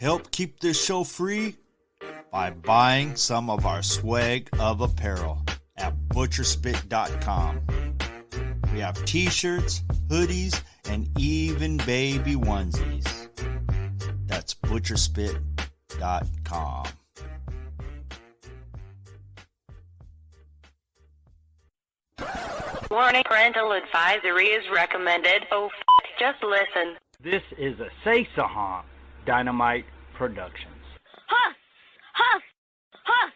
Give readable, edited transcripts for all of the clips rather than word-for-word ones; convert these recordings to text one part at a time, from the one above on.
Help keep this show free by buying some of our swag of apparel at butcherspit.com. We have t-shirts, hoodies, and even baby onesies. That's butcherspit.com. Warning, parental advisory is recommended. Oh, just listen. This is a Say Sahan Dynamite Productions. Huh! Huh! Huh!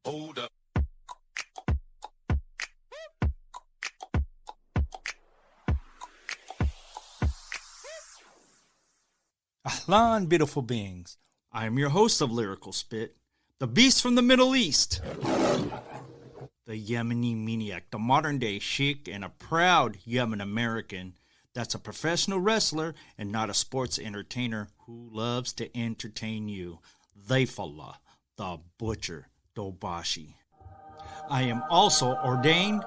Hold up. Ahlan, beautiful beings. I am your host of Lyrical Spit, the beast from the Middle East, the Yemeni maniac, the modern-day sheik, and a proud Yemen American that's a professional wrestler and not a sports entertainer who loves to entertain you, Diafullah, the butcher, Dobashi. I am also ordained,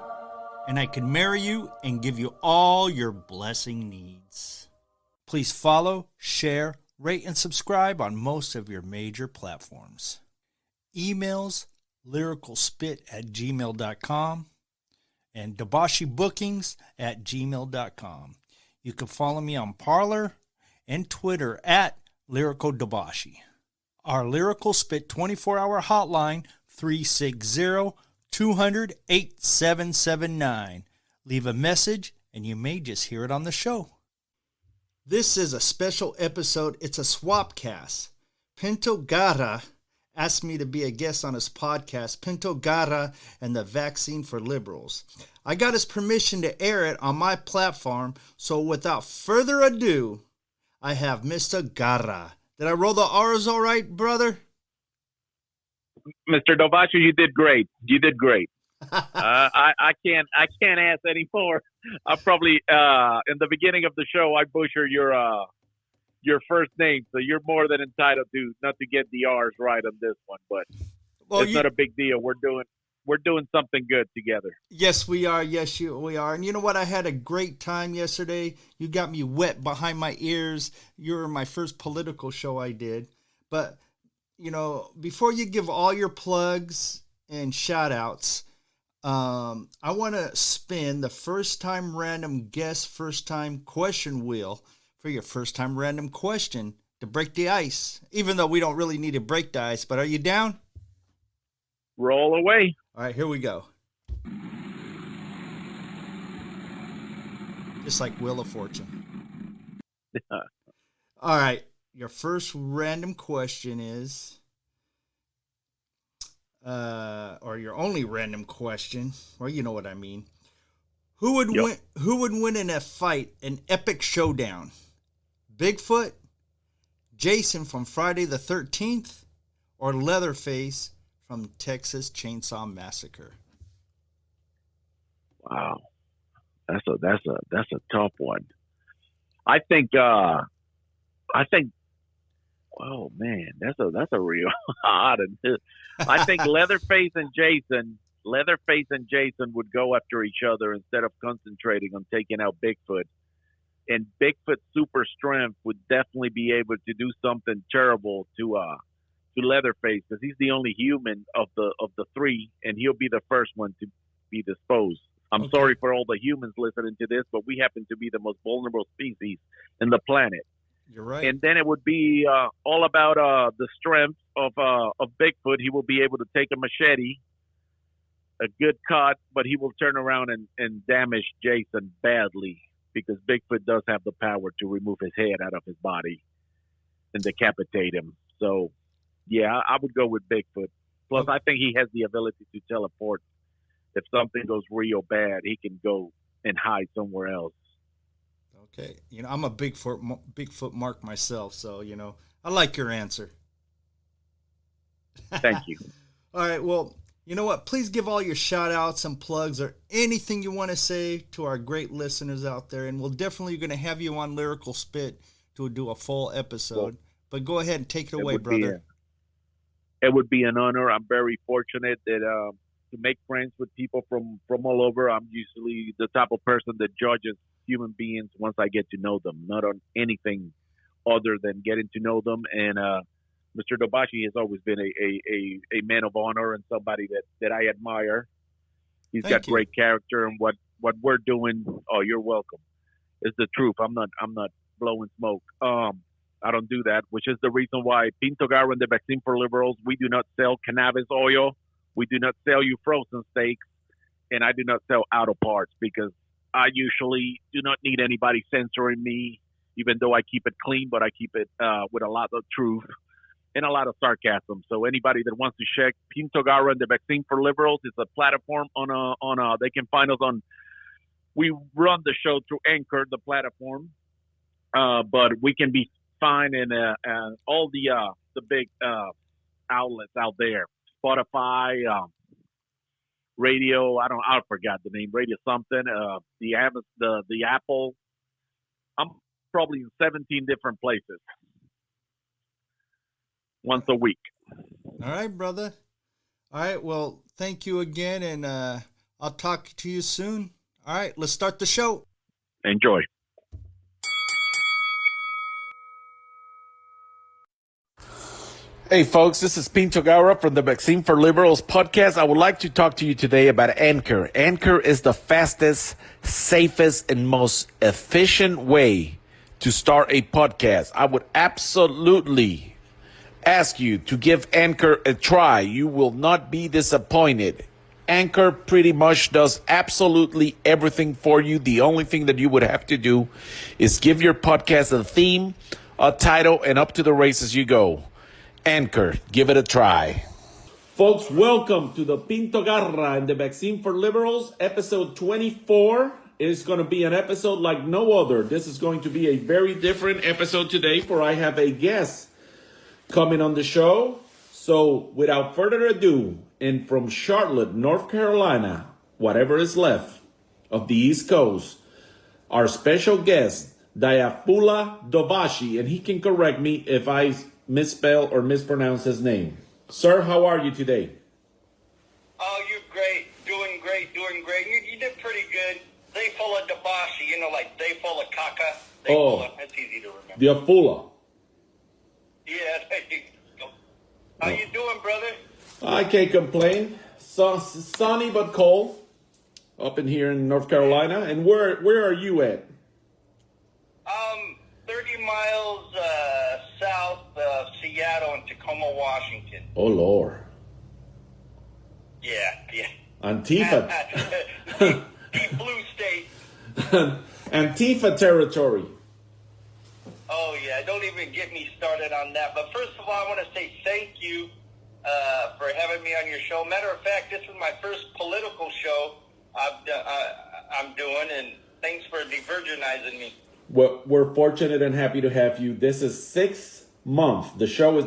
and I can marry you and give you all your blessing needs. Please follow, share, rate, and subscribe on most of your major platforms. Emails, lyricalspit@gmail.com and dobashibookings@gmail.com. You can follow me on Parler and Twitter at lyricaldobashi. Our Lyrical Spit 24-hour hotline, 360-200-8779. Leave a message and you may just hear it on the show. This is a special episode. It's a SWAPCAST. Pinto Garra asked me to be a guest on his podcast, Pinto Garra and the Vaccine for Liberals. I got his permission to air it on my platform, so without further ado, I have Mr. Garra. Did I roll the R's all right, brother? Mr. Dobashi, you did great. You did great. I can't ask any more. I probably in the beginning of the show I butcher your first name, so you're more than entitled to not to get the R's right on this one. But it's not a big deal. We're doing something good together. Yes, we are. Yes, we are. And you know what? I had a great time yesterday. You got me wet behind my ears. You were my first political show I did. But you know, before you give all your plugs and shout outs, I want to spin the first time random guess, first time question wheel for your first time random question to break the ice, even though we don't really need to break the ice. But are you down? Roll away. All right, here we go. Just like Wheel of Fortune. All right, your first random question is, or your only random question, or you know what I mean. Who would win? Who would win in a fight, an epic showdown? Bigfoot, Jason from Friday the 13th, or Leatherface from Texas Chainsaw Massacre? Wow, that's a tough one. I think. Oh man, that's a real odd. I think Leatherface and Jason would go after each other instead of concentrating on taking out Bigfoot. And Bigfoot's super strength would definitely be able to do something terrible to Leatherface, because he's the only human of the three, and he'll be the first one to be disposed. I'm sorry for all the humans listening to this, but we happen to be the most vulnerable species in the planet. You're right. And then it would be all about the strength of Bigfoot. He will be able to take a machete, a good cut, but he will turn around and damage Jason badly, because Bigfoot does have the power to remove his head out of his body and decapitate him. So, yeah, I would go with Bigfoot. Plus, I think he has the ability to teleport. If something goes real bad, he can go and hide somewhere else. Okay. You know, I'm a Bigfoot mark myself, so, you know, I like your answer. Thank you. All right. Well, you know what? Please give all your shout outs and plugs or anything you want to say to our great listeners out there. And we'll definitely going to have you on Lyrical Spit to do a full episode. Well, but go ahead and take it away, brother. It would be an honor. I'm very fortunate that to to make friends with people from all over. I'm usually the type of person that judges human beings once I get to know them, not on anything other than getting to know them. And Mr. Dobashi has always been a man of honor and somebody that I admire. He's got great character, and what we're doing. Oh, you're welcome. Is the truth. I'm not blowing smoke. I don't do that, which is the reason why Pinto Garra and the Vaccine for Liberals, we do not sell cannabis oil. We do not sell you frozen steaks, and I do not sell auto parts because I usually do not need anybody censoring me, even though I keep it clean, but I keep it with a lot of truth and a lot of sarcasm. So anybody that wants to check Pinto Garra and the Vaccine for Liberals, it's a platform they can find us on. We run the show through Anchor, the platform, but we can be found in all the big outlets out there. Spotify, radio. I forgot the name. Radio something. The Apple. I'm probably in 17 different places once a week. All right, brother. All right. Well, thank you again, and I'll talk to you soon. All right, let's start the show. Enjoy. Hey folks, this is Pinto Garra from the Vaccine for Liberals podcast. I would like to talk to you today about Anchor. Anchor is the fastest, safest, and most efficient way to start a podcast. I would absolutely ask you to give Anchor a try. You will not be disappointed. Anchor pretty much does absolutely everything for you. The only thing that you would have to do is give your podcast a theme, a title, and up to the races you go. Anchor, give it a try. Folks, welcome to the Pinto Garra and the Vaccine for Liberals, episode 24. It's going to be an episode like no other. This is going to be a very different episode today, for I have a guest coming on the show. So, without further ado, and from Charlotte, North Carolina, whatever is left of the East Coast, our special guest, Diafullah Dobashi, and he can correct me if I misspell or mispronounce his name. Sir, how are you today? Oh, you're great. Doing great. You did pretty good. Diafullah Dobashi, like Diafullah Kaka. That's easy to remember. Diafullah. Yeah, there you go. How you doing, brother? I can't complain. So, sunny but cold up in here in North Carolina. And where are you at? 30 miles south of Seattle in Tacoma, Washington. Oh, Lord. Yeah. Antifa. Deep blue state. Antifa territory. Oh, yeah. Don't even get me started on that. But first of all, I want to say thank you for having me on your show. Matter of fact, this is my first political show I'm doing, and thanks for de-virginizing me. Well, we're fortunate and happy to have you. This is 6th month. This show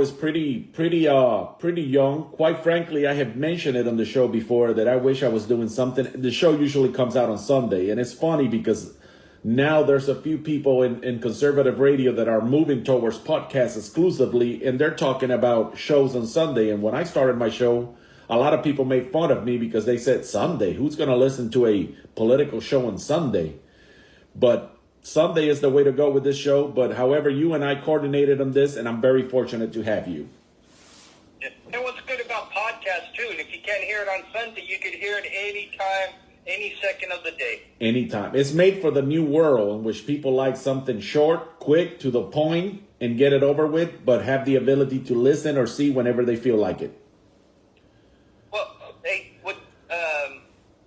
is pretty young. Quite frankly, I have mentioned it on the show before that I wish I was doing something. The show usually comes out on Sunday, and it's funny because now there's a few people in conservative radio that are moving towards podcasts exclusively, and they're talking about shows on Sunday. And when I started my show, a lot of people made fun of me because they said, Sunday? Who's going to listen to a political show on Sunday? But Sunday is the way to go with this show. But however, you and I coordinated on this, and I'm very fortunate to have you. And what's good about podcasts, too, and if you can't hear it on Sunday, you can hear it anytime, any second of the day. Anytime. It's made for the new world in which people like something short, quick, to the point, and get it over with, but have the ability to listen or see whenever they feel like it. Well, hey,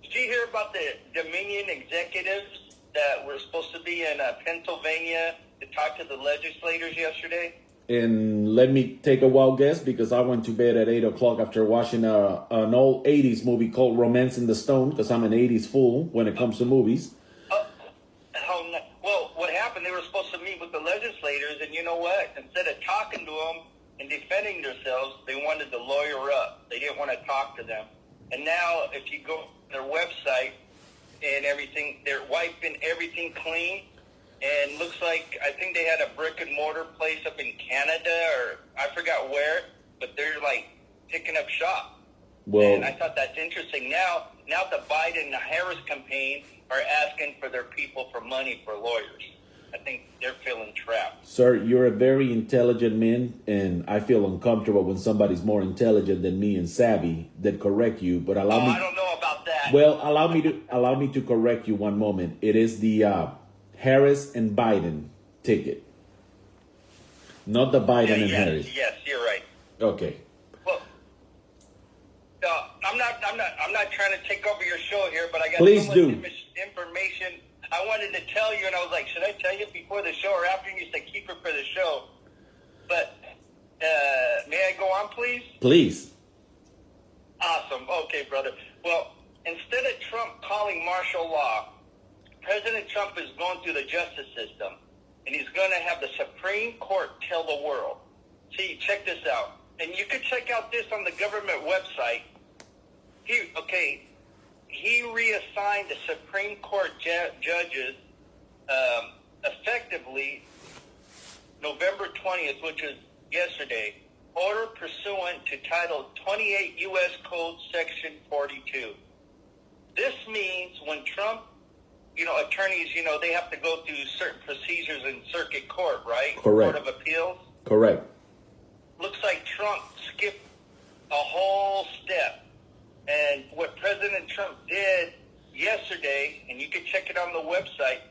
did you hear about the Dominion executives that were supposed to be in Pennsylvania to talk to the legislators yesterday? And let me take a wild guess, because I went to bed at 8 o'clock after watching an old 80s movie called Romance in the Stone, because I'm an 80s fool when it comes to movies. Well, what happened, they were supposed to meet with the legislators, and you know what? Instead of talking to them and defending themselves, they wanted to lawyer up. They didn't want to talk to them. And now, if you go to their website and everything, they're wiping everything clean. And looks like, I think they had a brick and mortar place up in Canada, or I forgot where, but they're like picking up shop. Well, and I thought that's interesting. Now the Biden and the Harris campaign are asking for their people for money for lawyers. I think they're feeling trapped. sir, you're a very intelligent man, and I feel uncomfortable when somebody's more intelligent than me and savvy that correct you. But allow me. I don't know about that. Well, allow me to correct you one moment. It is the Harris and Biden ticket, not the Biden and Harris. Yes, you're right. Okay. Well, I'm not trying to take over your show here, but I got Please so do. much information I wanted to tell you, and I was like, should I tell you before the show or after? And you said keep it for the show. But may I go on, please? Please. Awesome. Okay, brother. Well, instead of Trump calling martial law, President Trump is going through the justice system, and he's going to have the Supreme Court tell the world. See, check this out. And you can check out this on the government website. He reassigned the Supreme Court judges effectively November 20th, which is yesterday, order pursuant to Title 28 U.S. Code Section 42. This means when Trump, attorneys, they have to go through certain procedures in circuit court, right? Correct. Court of Appeals. Correct. Looks like Trump skipped a whole step. And what President Trump did yesterday, and you can check it on the website,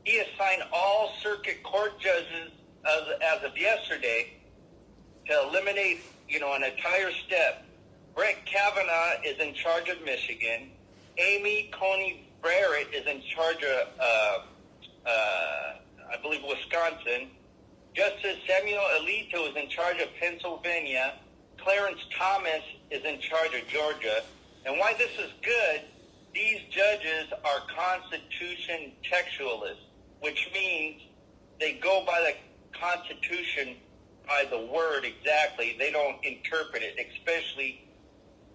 he assigned all circuit court judges as of yesterday to eliminate, an entire step. Brett Kavanaugh is in charge of Michigan. Amy Coney Barrett is in charge of, I believe, Wisconsin. Justice Samuel Alito is in charge of Pennsylvania. Clarence Thomas is in charge of Georgia. And why this is good, these judges are Constitution textualists, which means they go by the Constitution by the word exactly. They don't interpret it, especially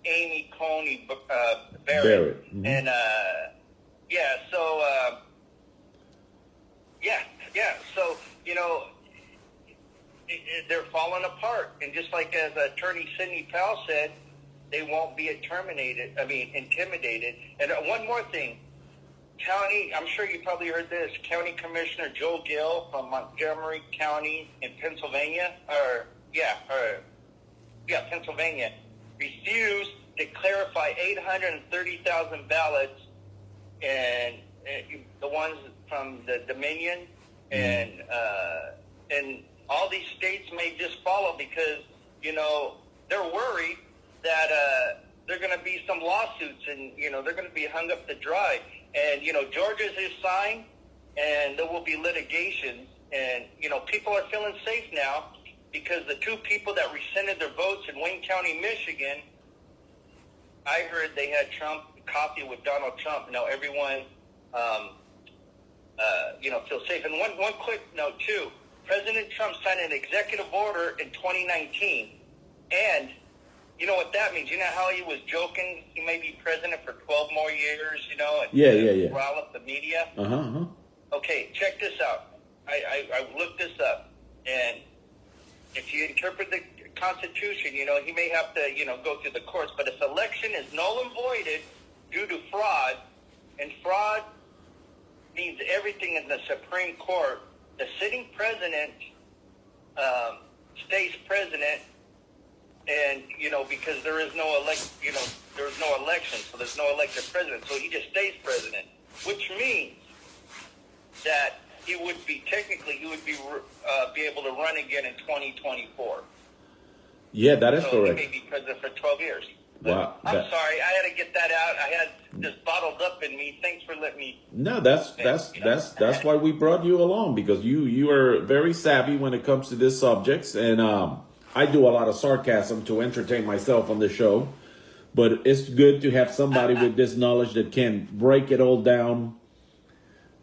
Amy Coney Barrett. Mm-hmm. And, so, they're falling apart. And just like as Attorney Sidney Powell said, they won't be intimidated. And one more thing, I'm sure you probably heard this, County Commissioner Joe Gill from Montgomery County in Pennsylvania, Pennsylvania, refused to clarify 830,000 ballots and the ones from the Dominion and all these states may just follow because, they're worried that there are going to be some lawsuits and, they're going to be hung up to dry. And, Georgia's is signed and there will be litigations. And, people are feeling safe now because the two people that rescinded their votes in Wayne County, Michigan, I heard they had coffee with Donald Trump. Everyone, feels safe. And one quick note, too. President Trump signed an executive order in 2019. And you know what that means? You know how he was joking he may be president for 12 more years, and rile up the media? Okay, check this out. I looked this up. And if you interpret the Constitution, he may have to, go through the courts. But if election is null and voided due to fraud, and fraud means everything in the Supreme Court, the sitting president stays president, and because there is no there's no election, so there's no elected president, so he just stays president, which means that he would be able to run again in 2024. Yeah, that is correct. He may be president for 12 years. Wow. I'm sorry, I had to get that out. I had this bottled up in me. Thanks for letting me. No, that's why we brought you along, because you are very savvy when it comes to these subjects, and I do a lot of sarcasm to entertain myself on the show, but it's good to have somebody with this knowledge that can break it all down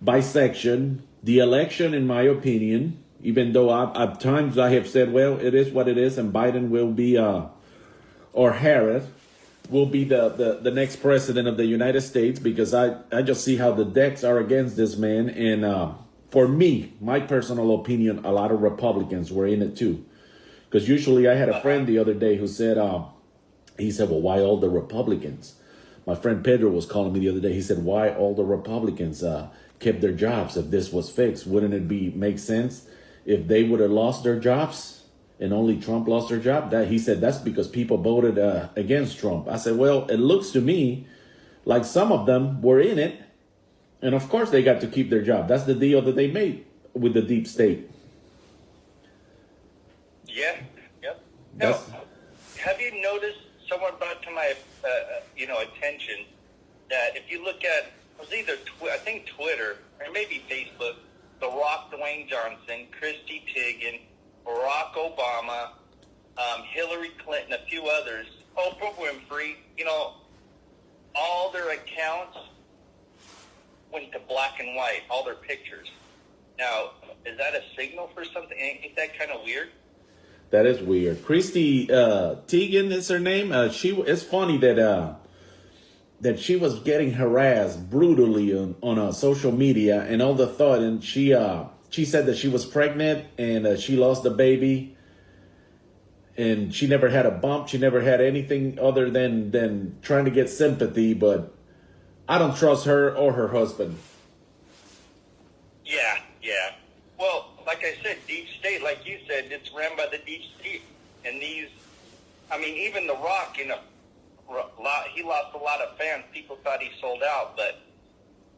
by section. The election, in my opinion, even though at times I have said, well, it is what it is, and Biden will be or Harris will be the next president of the United States, because I just see how the decks are against this man. And for me, my personal opinion, a lot of Republicans were in it too. Because usually I had a friend the other day who said, He said, well, why all the Republicans? My friend Pedro was calling me the other day. He said, why all the Republicans kept their jobs if this was fixed? Wouldn't it make sense if they would have lost their jobs and only Trump lost their job? He said, that's because people voted against Trump. I said, well, it looks to me like some of them were in it. And of course they got to keep their job. That's the deal that they made with the deep state. Yeah. Yep. Now, have you noticed, someone brought to my attention that if you look at, it was either I think Twitter or maybe Facebook, The Rock, Dwayne Johnson, Christy Teigen, Barack Obama, Hillary Clinton, a few others, Oprah Winfrey, all their accounts went to black and white, all their pictures. Now, is that a signal for something? Ain't that kind of weird? That is weird. Christy Teigen is her name. It's funny that she was getting harassed brutally on social media and all the thought. And she said that she was pregnant and she lost the baby. And she never had a bump. She never had anything other than trying to get sympathy. But I don't trust her or her husband. Yeah. Well, like I said, deep state, like you said, it's ran by the deep state. And even The Rock, he lost a lot of fans. People thought he sold out, but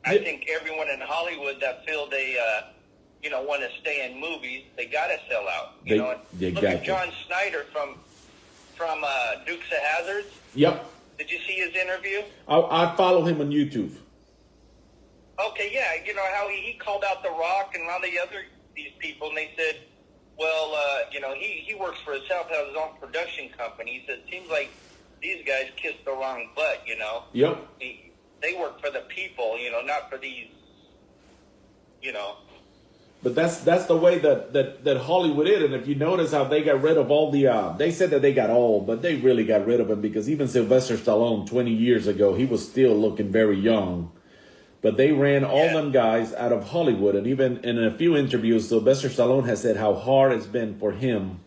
I think everyone in Hollywood that feel they, want to stay in movies, they got to sell out. Look at John Snyder from Dukes of Hazzard. Yep. Did you see his interview? I follow him on YouTube. Okay, yeah. How he called out The Rock and all these people, and they said, well, he works for himself, has his own production company. He said, it seems like these guys kissed the wrong butt, Yep. They work for the people, not for these, But that's the way that Hollywood is. And if you notice how they got rid of all they said that they got old, but they really got rid of him because even Sylvester Stallone 20 years ago, he was still looking very young. But they ran all them guys out of Hollywood. And even in a few interviews, Sylvester Stallone has said how hard it's been for him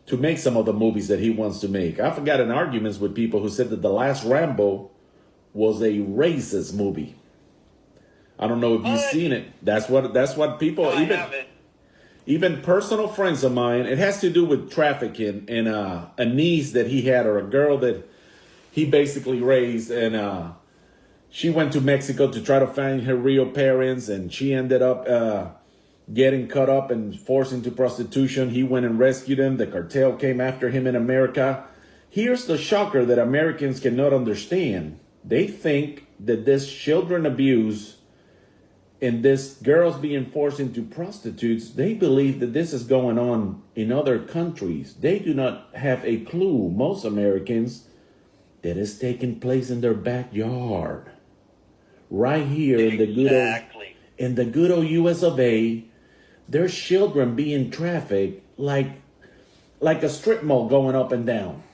to make some of the movies that he wants to make. I've gotten arguments with people who said that the last Rambo was a racist movie. I don't know if you've seen it. That's what people, even personal friends of mine, it has to do with trafficking and a niece that he had or a girl that he basically raised. And she went to Mexico to try to find her real parents, and she ended up getting caught up and forced into prostitution. He went and rescued him. The cartel came after him in America. Here's the shocker that Americans cannot understand. They think that this children abuse and this girls being forced into prostitutes, they believe that this is going on in other countries. They do not have a clue, most Americans, that it's taking place in their backyard. Right here in the good old US of A, there's children being trafficked like a strip mall going up and down.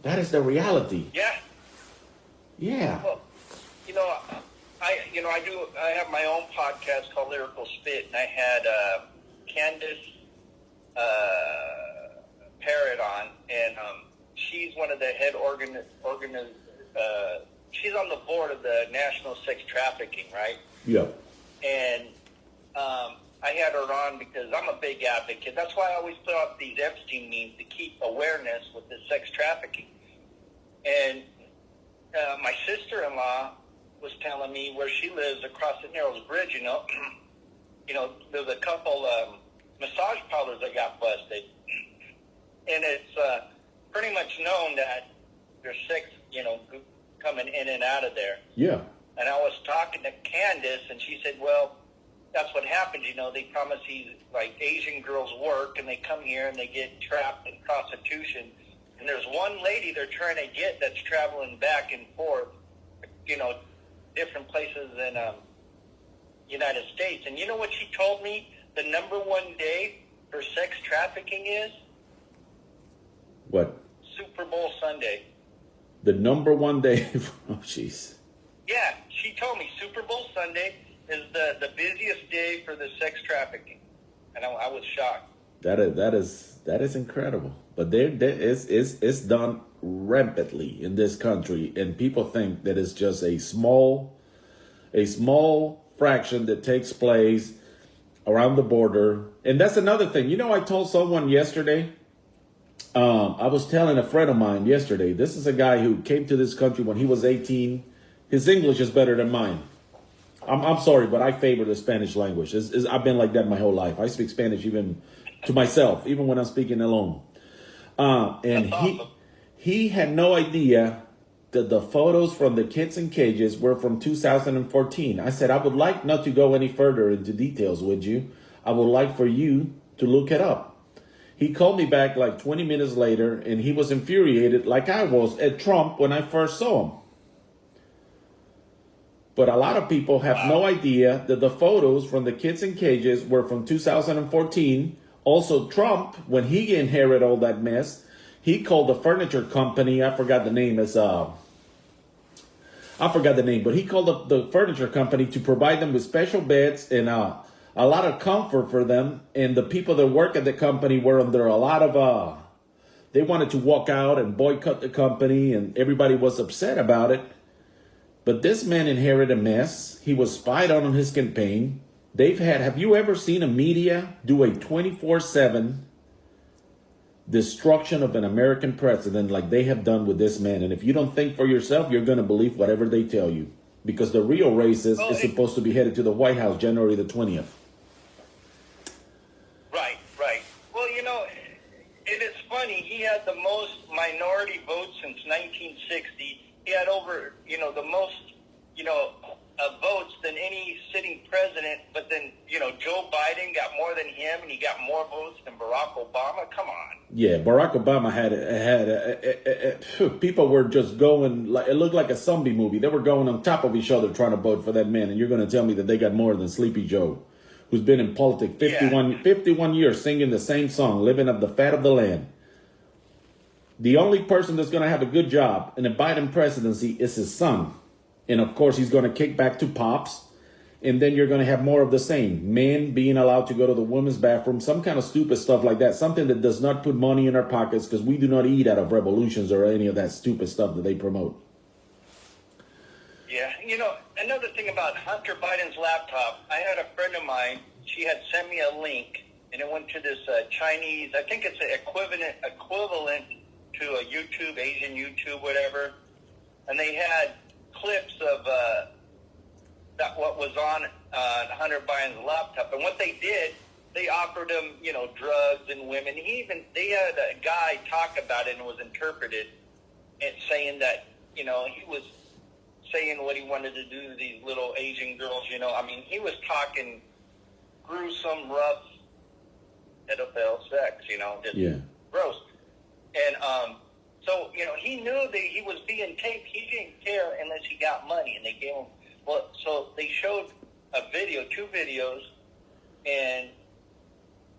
That is the reality. Yeah. Yeah. Well, I have my own podcast called Lyrical Spit, and I had Candace Parrott on, and she's one of the head she's on the board of the National Sex Trafficking, right? Yeah. And I had her on because I'm a big advocate. That's why I always put out these Epstein memes to keep awareness with the sex trafficking. And my sister-in-law was telling me where she lives across the Narrows Bridge, there's a couple massage parlors that got busted. And it's pretty much known that there's sex, coming in and out of there. Yeah. And I was talking to Candace, and she said, well, that's what happens, they promise these, Asian girls work, and they come here and they get trapped in prostitution. And there's one lady they're trying to get that's traveling back and forth, different places in United States. And you know what she told me the number one day for sex trafficking is? What? Super Bowl Sunday. The number one day. Oh, jeez. Yeah, she told me Super Bowl Sunday is the busiest day for the sex trafficking. And I was shocked. That is incredible. but it's done rampantly in this country, and people think that it's just a small fraction that takes place around the border. And that's another thing. You know, I told someone yesterday, I was telling a friend of mine yesterday, this is a guy who came to this country when he was 18. His English is better than mine. I'm sorry, but I favor the Spanish language. I've been like that my whole life. I speak Spanish even to myself, even when I'm speaking alone. And he had no idea that the photos from the kids in cages were from 2014. I said, I would like not to go any further into details with you. I would like for you to look it up. He called me back like 20 minutes later, and he was infuriated like I was at Trump when I first saw him. But a lot of people have no idea that the photos from the kids in cages were from 2014. Also, Trump, when he inherited all that mess, he called the furniture company, I forgot the name, but he called the furniture company to provide them with special beds and a lot of comfort for them. And the people that work at the company were under a lot of, they wanted to walk out and boycott the company, and everybody was upset about it. But this man inherited a mess. He was spied on his campaign. Have you ever seen a media do a 24/7 destruction of an American president like they have done with this man? And if you don't think for yourself, you're going to believe whatever they tell you. Because the real racist is supposed to be headed to the White House January the 20th. Right. Well, you know, it is funny. He had the most minority votes since 1960. He had over, the most, votes than any sitting president. But then, Joe Biden got more than him, and he got more votes than Barack Obama. Come on. Yeah, Barack Obama had people were just going, it looked like a zombie movie. They were going on top of each other trying to vote for that man. And you're going to tell me that they got more than Sleepy Joe, who's been in politics 51 years, singing the same song, living up the fat of the land. The only person that's going to have a good job in the Biden presidency is his son. And of course, he's going to kick back to Pops. And then you're going to have more of the same. Men being allowed to go to the women's bathroom, some kind of stupid stuff like that. Something that does not put money in our pockets, because we do not eat out of revolutions or any of that stupid stuff that they promote. Yeah, another thing about Hunter Biden's laptop, I had a friend of mine, she had sent me a link, and it went to this Chinese, I think it's an equivalent to a YouTube, Asian YouTube, whatever, and they had clips of what was on Hunter Biden's laptop. And what they did, they offered him, drugs and women. They had a guy talk about it and it was interpreted and saying that, he was saying what he wanted to do to these little Asian girls, he was talking gruesome, rough, pedophile sex, just gross. And so, he knew that he was being taped. He didn't care unless he got money, and they gave him. Well, so they showed two videos, and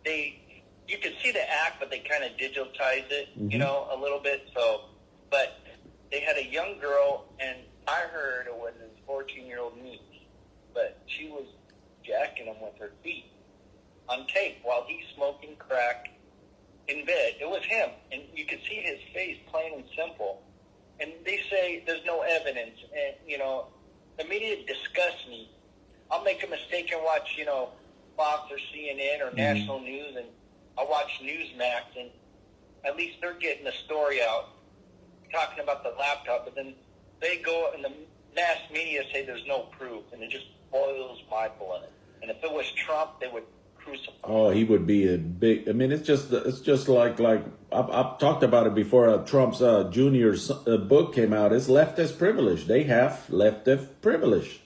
you could see the act, but they kind of digitized it, a little bit. So, but they had a young girl, and I heard it was his 14-year-old niece, but she was jacking him with her feet on tape while he's smoking crack in bed. It was him, and you could see his face, plain and simple. And they say there's no evidence, and the media disgusts me. I'll make a mistake and watch Fox or CNN or National News, and I'll watch Newsmax, and at least they're getting the story out, talking about the laptop. But then they go and the mass media say there's no proof, and it just boils my blood. And if it was Trump, they would crucify. Oh, he would be a big. I mean, it's just like I've talked about it before. Trump's Jr.'s book came out. It's leftist privilege. They have leftist privilege.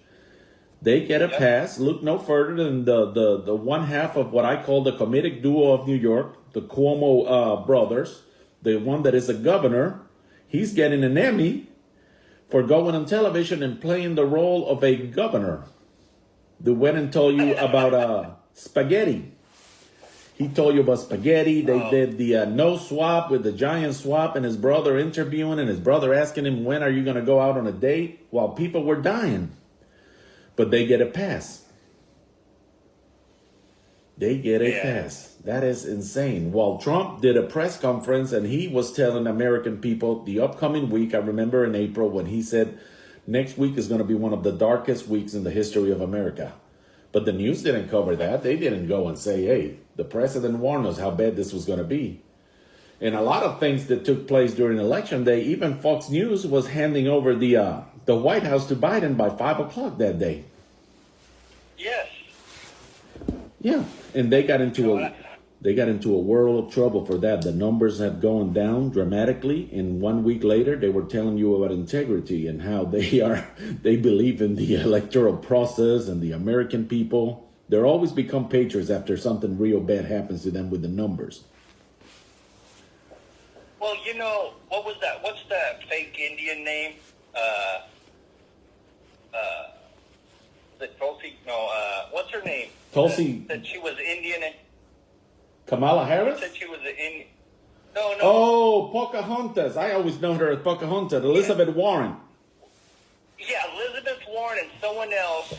They get a pass. Look no further than the one half of what I call the comedic duo of New York, the Cuomo brothers. The one that is a governor, he's getting an Emmy for going on television and playing the role of a governor. They went and told you about spaghetti. He told you about spaghetti. They did the no swap with the giant swap, and his brother interviewing, and his brother asking him, when are you going to go out on a date, while people were dying. But they get a pass. They get a pass. That is insane. While Trump did a press conference and he was telling American people the upcoming week, I remember in April when he said next week is going to be one of the darkest weeks in the history of America. But the news didn't cover that. They didn't go and say, hey, the president warned us how bad this was going to be. And a lot of things that took place during Election Day, even Fox News was handing over the White House to Biden by 5 o'clock that day. Yes. Yeah, and they got into a world of trouble for that. The numbers have gone down dramatically, and 1 week later they were telling you about integrity and how they believe in the electoral process and the American people. They're always become patriots after something real bad happens to them with the numbers. Well, you know, what was that? What's that fake Indian name? The Tulsi? No, what's her name? Tulsi. That she was Indian and Kamala Harris? said she was an Indian. No. Oh, Pocahontas. I always know her as Pocahontas. Elizabeth Warren. Yeah, Elizabeth Warren and someone else,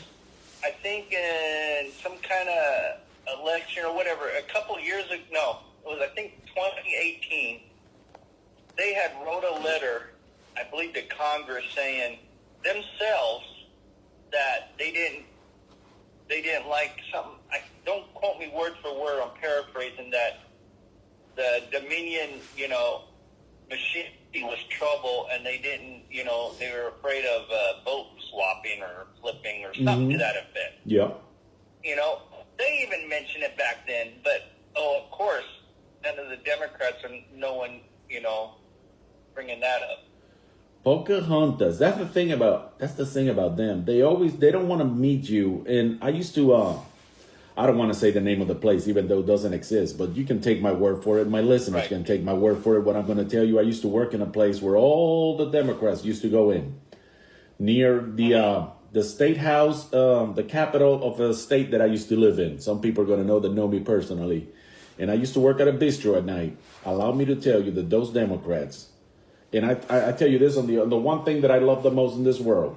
I think in some kind of election or whatever, a couple years ago, no, it was I think 2018, they had wrote a letter, I believe to Congress saying themselves that they didn't like something, don't quote me word for word, I'm paraphrasing, that the Dominion, machine was trouble, and they didn't, they were afraid of vote swapping or flipping or something to that effect. Yeah. They even mentioned it back then, but, of course, none of the Democrats and no one, bringing that up. Pocahontas. That's the thing about them. They don't want to meet you. And I used to, I don't want to say the name of the place, even though it doesn't exist, but you can take my word for it. My listeners can take my word for it. What I'm going to tell you, I used to work in a place where all the Democrats used to go in, near the state house, the capital of a state that I used to live in. Some people are going to know me personally. And I used to work at a bistro at night. Allow me to tell you that those Democrats, and I tell you this on the one thing that I love the most in this world,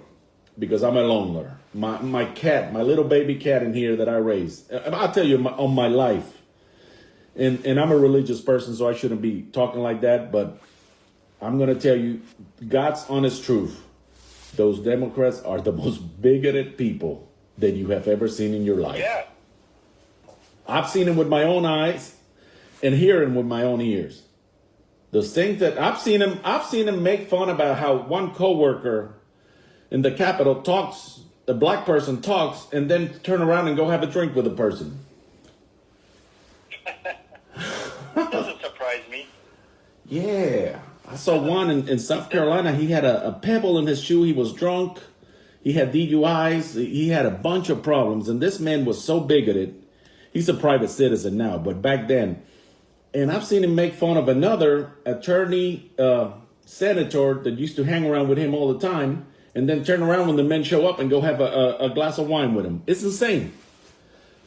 because I'm a loner. My cat, my little baby cat in here that I raised. I'll tell you on my life. And I'm a religious person, so I shouldn't be talking like that. But I'm going to tell you God's honest truth. Those Democrats are the most bigoted people that you have ever seen in your life. Yeah. I've seen them with my own eyes and hear them with my own ears. The things that I've seen them make fun about how one coworker in the Capitol talks, the black person talks, and then turn around and go have a drink with the person. Doesn't surprise me. Yeah. I saw one in South Carolina. He had a pebble in his shoe. He was drunk. He had DUIs. He had a bunch of problems. And this man was so bigoted. He's a private citizen now, but back then. And I've seen him make fun of another attorney, senator that used to hang around with him all the time, and then turn around when the men show up and go have a glass of wine with him. It's insane.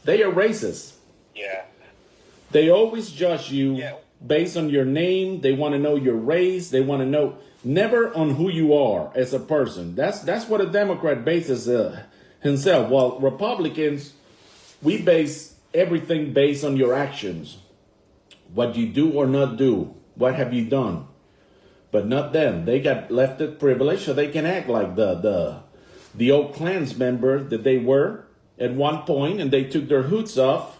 They are racist. Yeah. They always judge you based on your name. They want to know your race. They want to know never on who you are as a person. That's what a Democrat bases himself. While Republicans, we base everything based on your actions. What you do or not do. What have you done? But not them. They got lefted privilege, so they can act like the old Klans member that they were at one point, and they took their hoods off,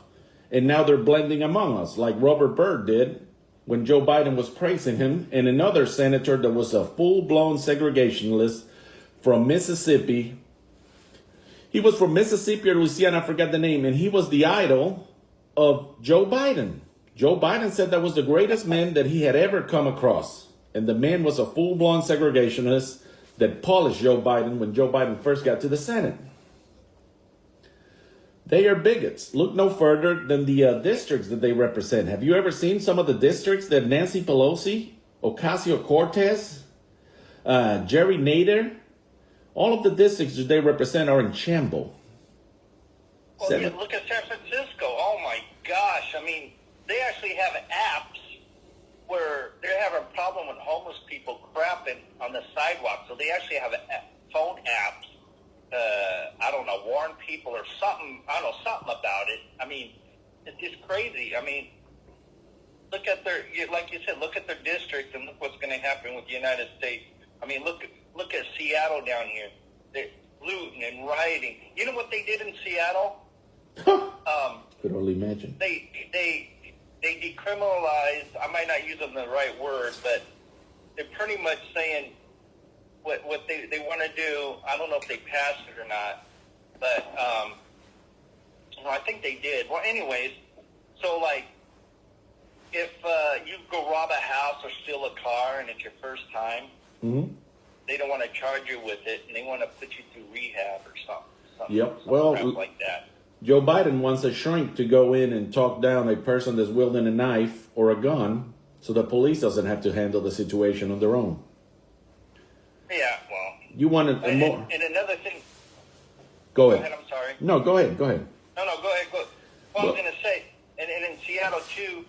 and now they're blending among us, like Robert Byrd did when Joe Biden was praising him, and another senator that was a full-blown segregationist from Mississippi. He was from Mississippi or Louisiana, I forgot the name, and he was the idol of Joe Biden. Joe Biden said that was the greatest man that he had ever come across. And the man was a full-blown segregationist that polished Joe Biden when Joe Biden first got to the Senate. They are bigots. Look no further than the districts that they represent. Have you ever seen some of the districts that Nancy Pelosi, Ocasio-Cortez, Jerry Nader, all of the districts that they represent are in shambles. Well, look at San Francisco. Oh, my gosh. I mean, they actually have apps where they're having a problem with homeless people crapping on the sidewalk. So they actually have phone apps. I don't know, warn people or something. I don't know, something about it. I mean, it's is crazy. I mean, look at their, like you said, look at their district and look what's going to happen with the United States. I mean, look at Seattle down here. They're looting and rioting. You know what they did in Seattle? Could only imagine. They decriminalized. I might not use them the right word, but they're pretty much saying what they want to do. I don't know if they passed it or not, but I think they did. Well, anyways, so like if you go rob a house or steal a car and it's your first time, they don't want to charge you with it, and they want to put you through rehab or something. Yep. Some Well, crap like that. Joe Biden wants a shrink to go in and talk down a person that's wielding a knife or a gun so the police doesn't have to handle the situation on their own. Yeah, well. You wanted more. And another thing. Go ahead. I'm sorry. No, go ahead. No, go ahead. Well, I was going to say, and in Seattle, too,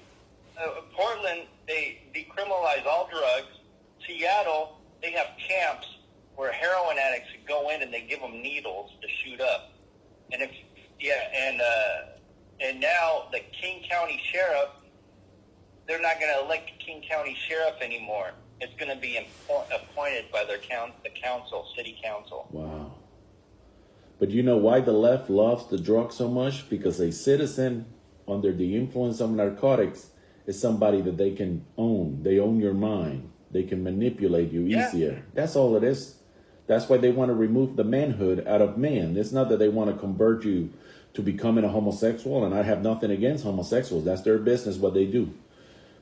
Portland, they decriminalize all drugs. Seattle, they have camps where heroin addicts go in and they give them needles to shoot up. And now the King County Sheriff, they're not going to elect the King County Sheriff anymore. It's going to be appointed by the council, city council. Wow. But you know why the left loves the drug so much? Because a citizen under the influence of narcotics is somebody that they can own. They own your mind. They can manipulate you easier. That's all it is. That's why they want to remove the manhood out of man. It's not that they want to convert you to becoming a homosexual, and I have nothing against homosexuals. That's their business, what they do.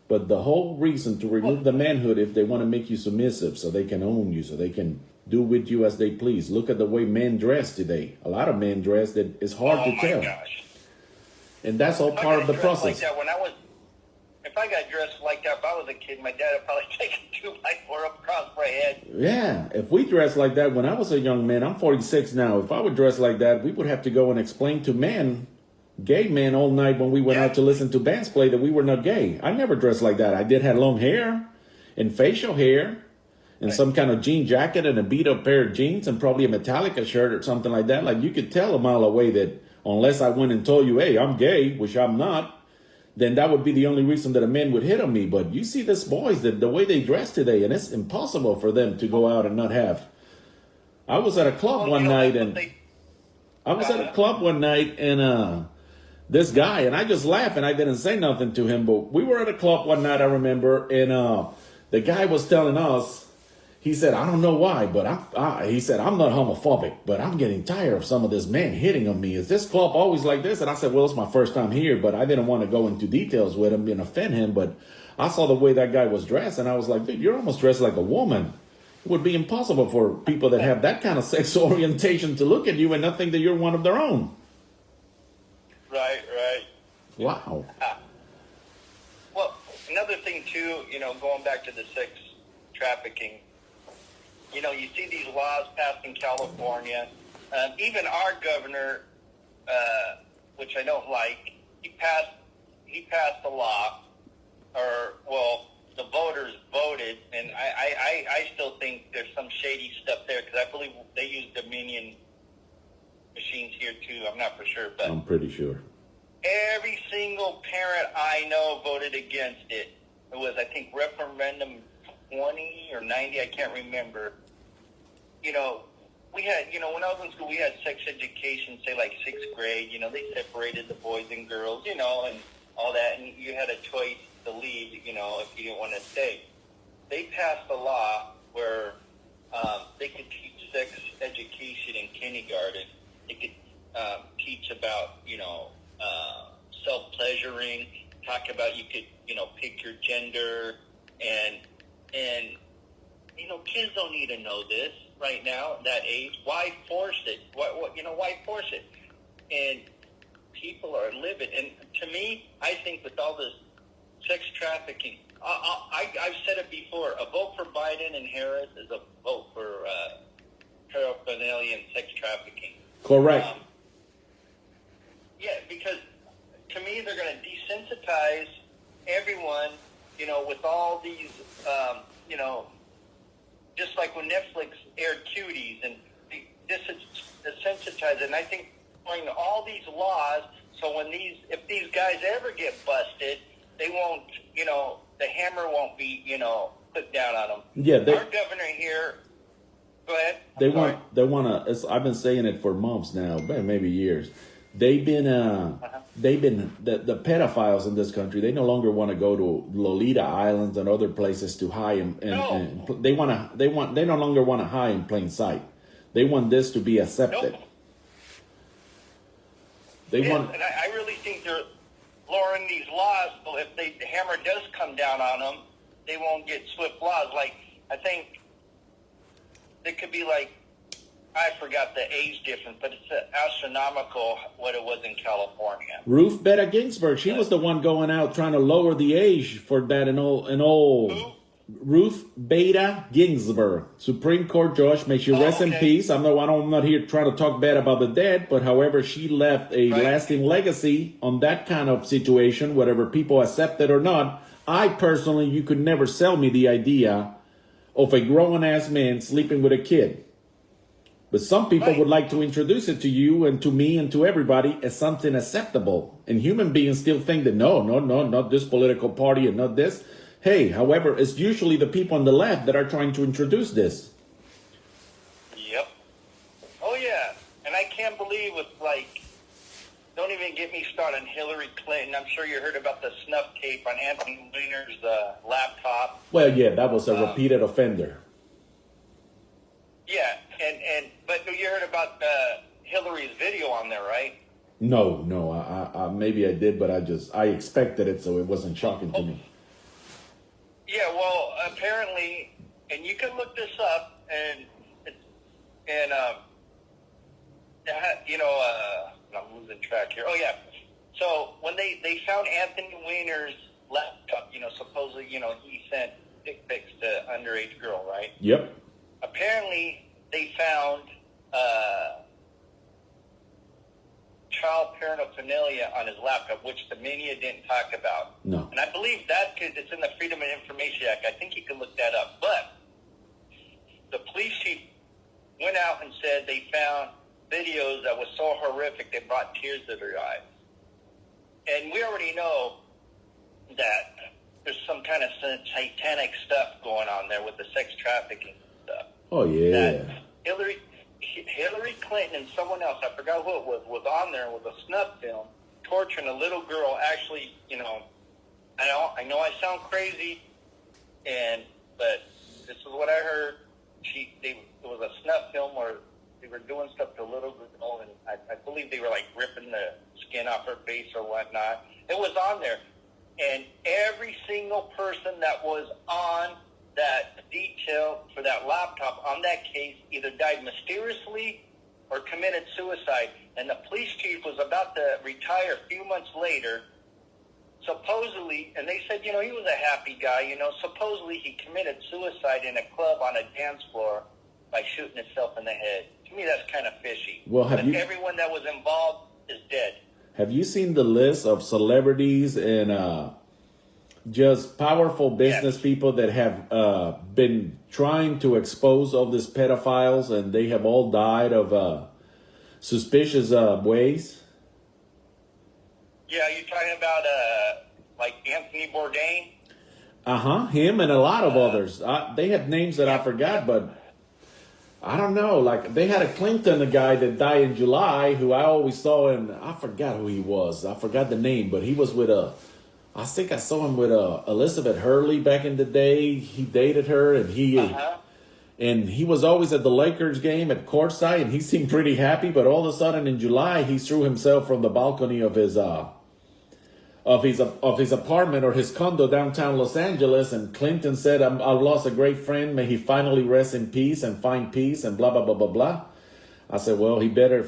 But the whole reason to remove the manhood, if they want to make you submissive so they can own you, so they can do with you as they please. Look at the way men dress today. A lot of men dress that it's hard to tell. Gosh. And that's all part of the process. Like that, if I got dressed like that, if I was a kid, my dad would probably take a 2x4 up across my head. Yeah, if we dressed like that when I was a young man, I'm 46 now. If I would dress like that, we would have to go and explain to men, gay men, all night when we went out to listen to bands play that we were not gay. I never dressed like that. I did have long hair and facial hair and some kind of jean jacket and a beat up pair of jeans and probably a Metallica shirt or something like that. Like you could tell a mile away that unless I went and told you, hey, I'm gay, which I'm not, then that would be the only reason that a man would hit on me. But you see these boys, the way they dress today, and it's impossible for them to go out and not have. I was at a club one night, and this guy, and I just laughed, and I didn't say nothing to him, but we were at a club one night, I remember, and the guy was telling us, he said, I don't know why, but he said, I'm not homophobic, but I'm getting tired of some of this men hitting on me. Is this club always like this? And I said, well, it's my first time here, but I didn't want to go into details with him and offend him. But I saw the way that guy was dressed, and I was like, dude, you're almost dressed like a woman. It would be impossible for people that have that kind of sexual orientation to look at you and not think that you're one of their own. Right. Wow. Well, another thing, too, going back to the sex trafficking, you see these laws passed in California. Even our governor, which I don't like, he passed a law, the voters voted, and I still think there's some shady stuff there because I believe they use Dominion machines here too. I'm not for sure, but I'm pretty sure. Every single parent I know voted against it. It was, I think, referendum 20 or 90, I can't remember. We had, when I was in school, we had sex education, say like 6th grade. They separated the boys and girls, and all that, and you had a choice to leave, if you didn't want to stay. They passed a law where they could teach sex education in kindergarten. They could teach about, self-pleasuring, talk about you could, pick your gender, and kids don't need to know this right now, that age. Why force it? Why force it? And people are livid. And to me, I think with all this sex trafficking, I've said it before, a vote for Biden and Harris is a vote for paraphernalia and sex trafficking. Correct. Because to me, they're going to desensitize everyone, with all these, just like when Netflix aired Cuties and desensitize it. And I think all these laws So if these guys ever get busted, they won't, the hammer won't be, put down on them. Yeah, our governor here. Go ahead. They want to. I've been saying it for months now, maybe years. They've been the pedophiles in this country. They no longer want to go to Lolita Islands and other places to hide, and they no longer want to hide in plain sight. They want this to be accepted. And I really think they're lowering these laws, so if the hammer does come down on them, they won't get swift laws. Like, I think it could be like, I forgot the age difference, but it's astronomical what it was in California. Ruth Bader Ginsburg, she was the one going out trying to lower the age for that and all. Who? Ruth Bader Ginsburg, Supreme Court judge. May she rest in peace. I'm not here trying to talk bad about the dead, but however, she left a lasting legacy on that kind of situation, whether people accept it or not. I personally, you could never sell me the idea of a grown-ass man sleeping with a kid. But some people would like to introduce it to you and to me and to everybody as something acceptable. And human beings still think that, no, not this political party and not this. Hey, however, it's usually the people on the left that are trying to introduce this. Yep. Oh, yeah. And I can't believe don't even get me started on Hillary Clinton. I'm sure you heard about the snuff tape on Anthony Weiner's laptop. Well, yeah, that was a repeated offender. Yeah, but you heard about Hillary's video on there, right? No, I maybe I did, but I expected it, so it wasn't shocking to me. Yeah, well, apparently, and you can look this up, I'm losing track here. Oh, yeah. So when they found Anthony Weiner's laptop, supposedly, he sent dick pics to underage girl, right? Yep. Apparently, they found child paraphernalia on his laptop, which the media didn't talk about. No. And I believe it's in the Freedom of Information Act. I think you can look that up. But the police chief went out and said they found videos that was so horrific they brought tears to their eyes. And we already know that there's some kind of satanic stuff going on there with the sex trafficking stuff. Oh, yeah. That Hillary Clinton and someone else, I forgot who it was on there with a snuff film, torturing a little girl. Actually, I know I sound crazy, but this is what I heard. It was a snuff film where they were doing stuff to a little girl, and I believe they were like ripping the skin off her face or whatnot. It was on there, and every single person that was on that detail for that laptop on that case either died mysteriously or committed suicide. And the police chief was about to retire a few months later, supposedly, and they said, he was a happy guy, supposedly he committed suicide in a club on a dance floor by shooting himself in the head. To me, that's kind of fishy. Well, everyone that was involved is dead. Have you seen the list of celebrities and just powerful business people that have been trying to expose all these pedophiles, and they have all died of suspicious ways? Yeah, you're talking about like Anthony Bourdain? Him and a lot of others. They had names that I forgot, but I don't know. Like, they had a Clinton, guy that died in July, who I always saw, and I forgot who he was. I forgot the name, but he was with I think I saw him with Elizabeth Hurley back in the day. He dated her, and he was always at the Lakers game at courtside, and he seemed pretty happy. But all of a sudden, in July, he threw himself from the balcony of his apartment or his condo downtown Los Angeles. And Clinton said, "I've lost a great friend. May he finally rest in peace and find peace." And blah blah blah blah blah. I said, well, he better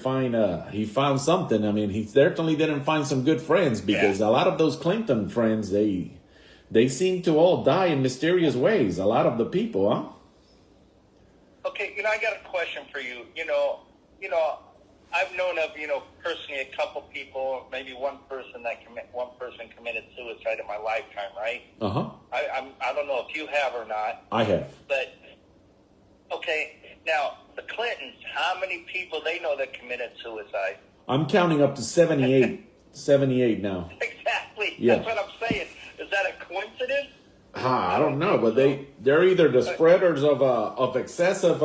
he found something. I mean, he certainly didn't find some good friends, because a lot of those Clinton friends, they seem to all die in mysterious ways. A lot of the people, huh? Okay, I got a question for you. I've known of, personally a couple people, maybe one person committed suicide in my lifetime, right? I don't know if you have or not. I have. But, okay, now, the Clintons, how many people they know that committed suicide? I'm counting up to 78. 78 now. Exactly. Yeah. That's what I'm saying. Is that a coincidence? I don't know, but they're either the spreaders of excessive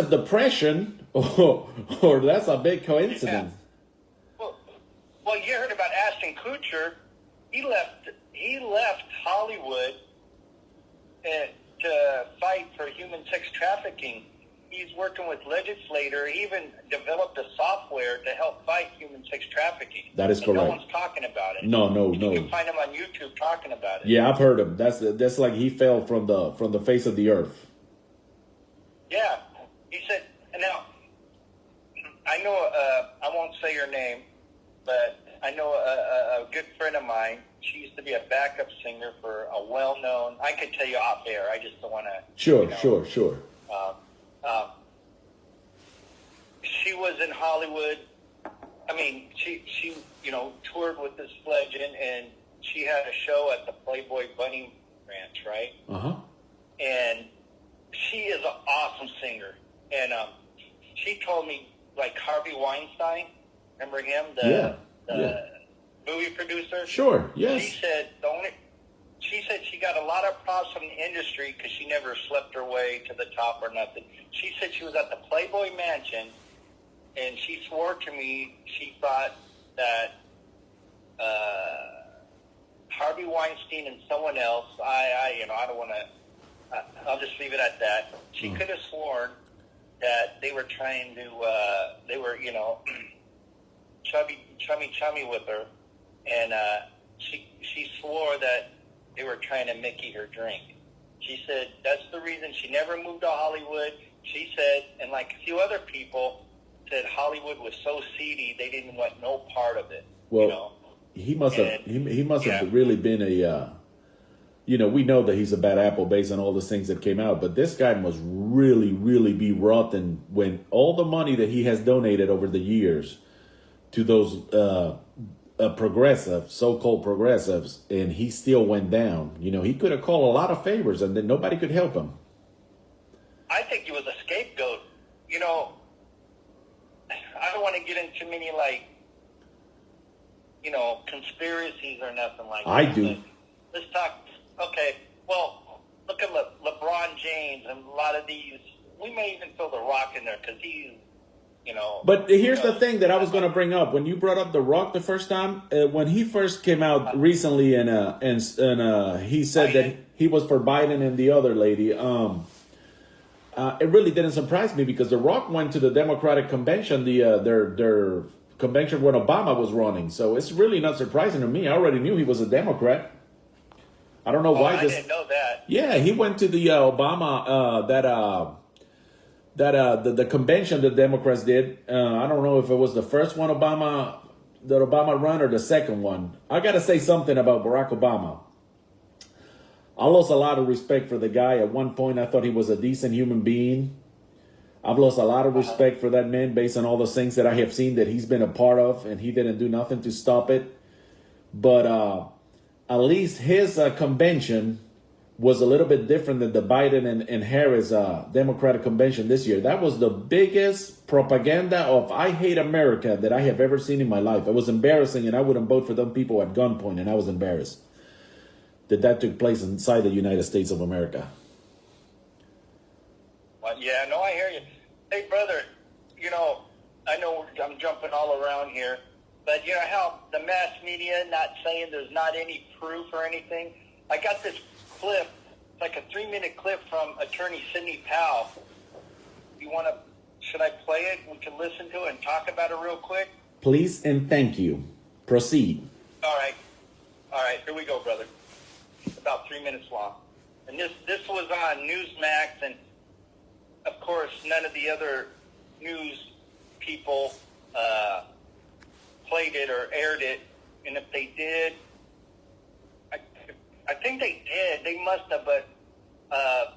depression, or that's a big coincidence. Yeah. Well, you heard about Ashton Kutcher. He left Hollywood to fight for human sex trafficking. He's working with legislators. He even developed a software to help fight human sex trafficking. That is correct. No one's talking about it. No. You can find him on YouTube talking about it. Yeah, I've heard him. That's like he fell from the face of the earth. Yeah, he said. And now, I know. I won't say her name, but I know a good friend of mine. She used to be a backup singer for a well-known. I could tell you off air. I just don't want to. Sure. She was in Hollywood. I mean, she toured with this legend, and she had a show at the Playboy Bunny Ranch, right? Uh-huh. And she is an awesome singer. And she told me, like Harvey Weinstein, remember him, the movie producer? Sure. Yes. She said she got a lot of props from the industry because she never slept her way to the top or nothing. She said she was at the Playboy Mansion, and she swore to me she thought that Harvey Weinstein and someone else, I don't want to, I'll just leave it at that. She could have sworn that they were trying to, chummy with her, and she swore that they were trying to Mickey her drink. She said that's the reason she never moved to Hollywood. She said, and like a few other people, said Hollywood was so seedy they didn't want no part of it. Well, he must have really been a. We know that he's a bad apple based on all the things that came out, but this guy must really, really be rotten when all the money that he has donated over the years to those so-called progressives, and he still went down. He could have called a lot of favors, and then nobody could help him. I think he was a scapegoat. I don't want to get into many, conspiracies or nothing like that. I do. Let's talk. Okay, well, look at LeBron James and a lot of these. We may even throw The Rock in there because he's, But here's the thing that I was going to bring up. When you brought up The Rock the first time, when he first came out recently, and he said that he was for Biden and the other lady, it really didn't surprise me because The Rock went to the Democratic convention, their convention when Obama was running. So it's really not surprising to me. I already knew he was a Democrat. I don't know why. I didn't know that. Yeah, he went to the Obama the convention the Democrats did. I don't know if it was the first one that Obama ran or the second one. I got to say something about Barack Obama. I lost a lot of respect for the guy. At one point, I thought he was a decent human being. I've lost a lot of respect for that man based on all the things that I have seen that he's been a part of, and he didn't do nothing to stop it. But at least his convention was a little bit different than the Biden and Harris Democratic convention this year. That was the biggest propaganda of I hate America that I have ever seen in my life. It was embarrassing, and I wouldn't vote for them people at gunpoint, and I was embarrassed that took place inside the United States of America. Well, yeah, no, I hear you. Hey, brother, I know I'm jumping all around here, but you know how the mass media not saying there's not any proof or anything? I got this clip, like a 3-minute clip from attorney Sidney Powell. Should I play it? We can listen to it and talk about it real quick? Please and thank you. Proceed. All right, here we go, brother. About 3 minutes long. And this was on Newsmax, and of course, none of the other news people played it or aired it. And if they did, I think they did. They must have, but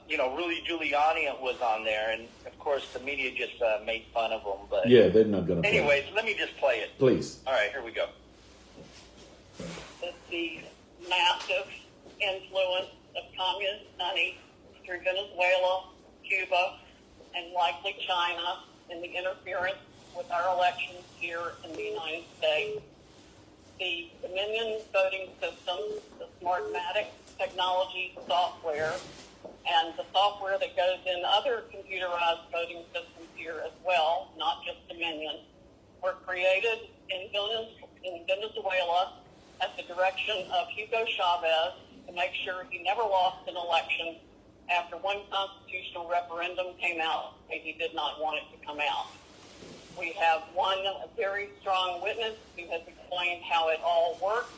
Rudy Giuliani was on there, and of course, the media just made fun of him. But yeah, they're not going to. Anyways, let me just play it. Please. All right, here we go. The massive influence of communist money through Venezuela, Cuba, and likely China in the interference with our elections here in the United States. The Dominion voting system, the Smartmatic technology software, and the software that goes in other computerized voting systems here as well, not just Dominion, were created in Venezuela at the direction of Hugo Chavez to make sure he never lost an election after one constitutional referendum came out and he did not want it to come out. We have one very strong witness who has explained how it all works.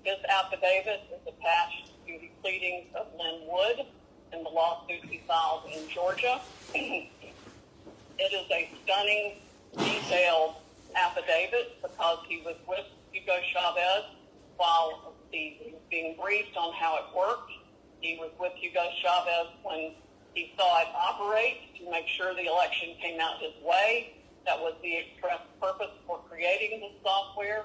His affidavit is attached to the pleadings of Lynn Wood in the lawsuit he filed in Georgia. It is a stunning, detailed affidavit because he was with Hugo Chavez while he was being briefed on how it worked. He was with Hugo Chavez when he saw it operate to make sure the election came out his way. That was the express purpose for creating this software.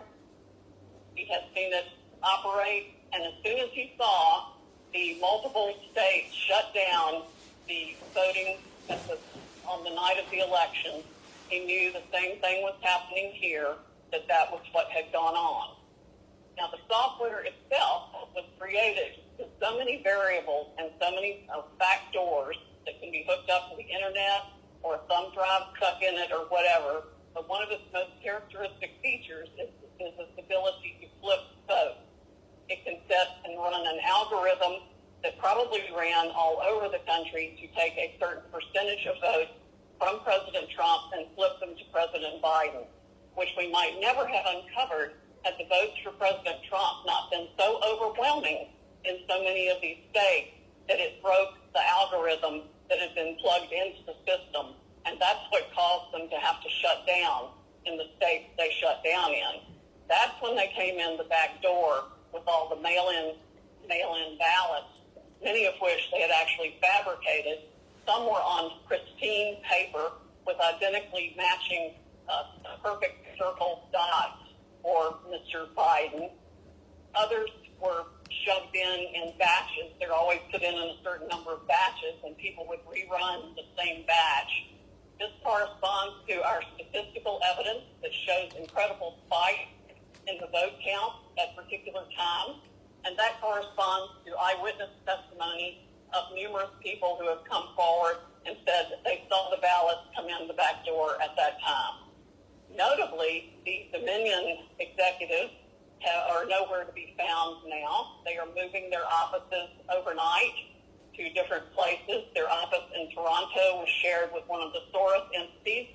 He has seen it operate, and as soon as he saw the multiple states shut down the voting on the night of the election, he knew the same thing was happening here, that was what had gone on. Now, the software itself was created with so many variables and so many back doors that can be hooked up to the internet or a thumb drive stuck in it or whatever. But one of its most characteristic features is its ability to flip votes. It can set and run an algorithm that probably ran all over the country to take a certain percentage of votes from President Trump and flip them to President Biden, which we might never have uncovered had the votes for President Trump not been so overwhelming in so many of these states that it broke the algorithm that had been plugged into the system. And that's what caused them to have to shut down in the states they shut down in. That's when they came in the back door with all the mail-in ballots, many of which they had actually fabricated. Some were on pristine paper with identically matching perfect circle dots for Mr. Biden. Others were shoved in batches. They're always put in a certain number of batches, and people would rerun the same batch. This corresponds to our statistical evidence that shows incredible spikes in the vote count at particular times, and that corresponds to eyewitness testimony of numerous people who have come forward and said that they saw the ballots come in the back door at that time. Notably, the Dominion executives are nowhere to be found now. They are moving their offices overnight to different places. Their office in Toronto was shared with one of the Soros entities.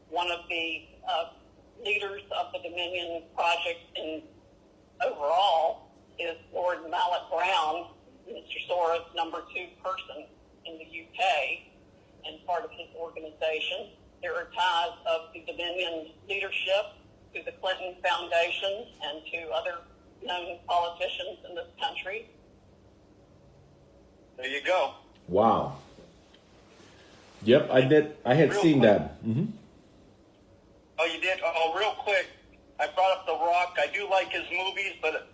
One of the leaders of the Dominion project overall is Lord Mallet Brown, Mr. Soros' number 2 person in the UK and part of his organization. There are ties of the Dominion leadership to the Clinton Foundation and to other known politicians in this country. There you go. Wow. Yep, I had seen that. Mm-hmm. Oh, you did? Oh, real quick. I brought up The Rock. I do like his movies, but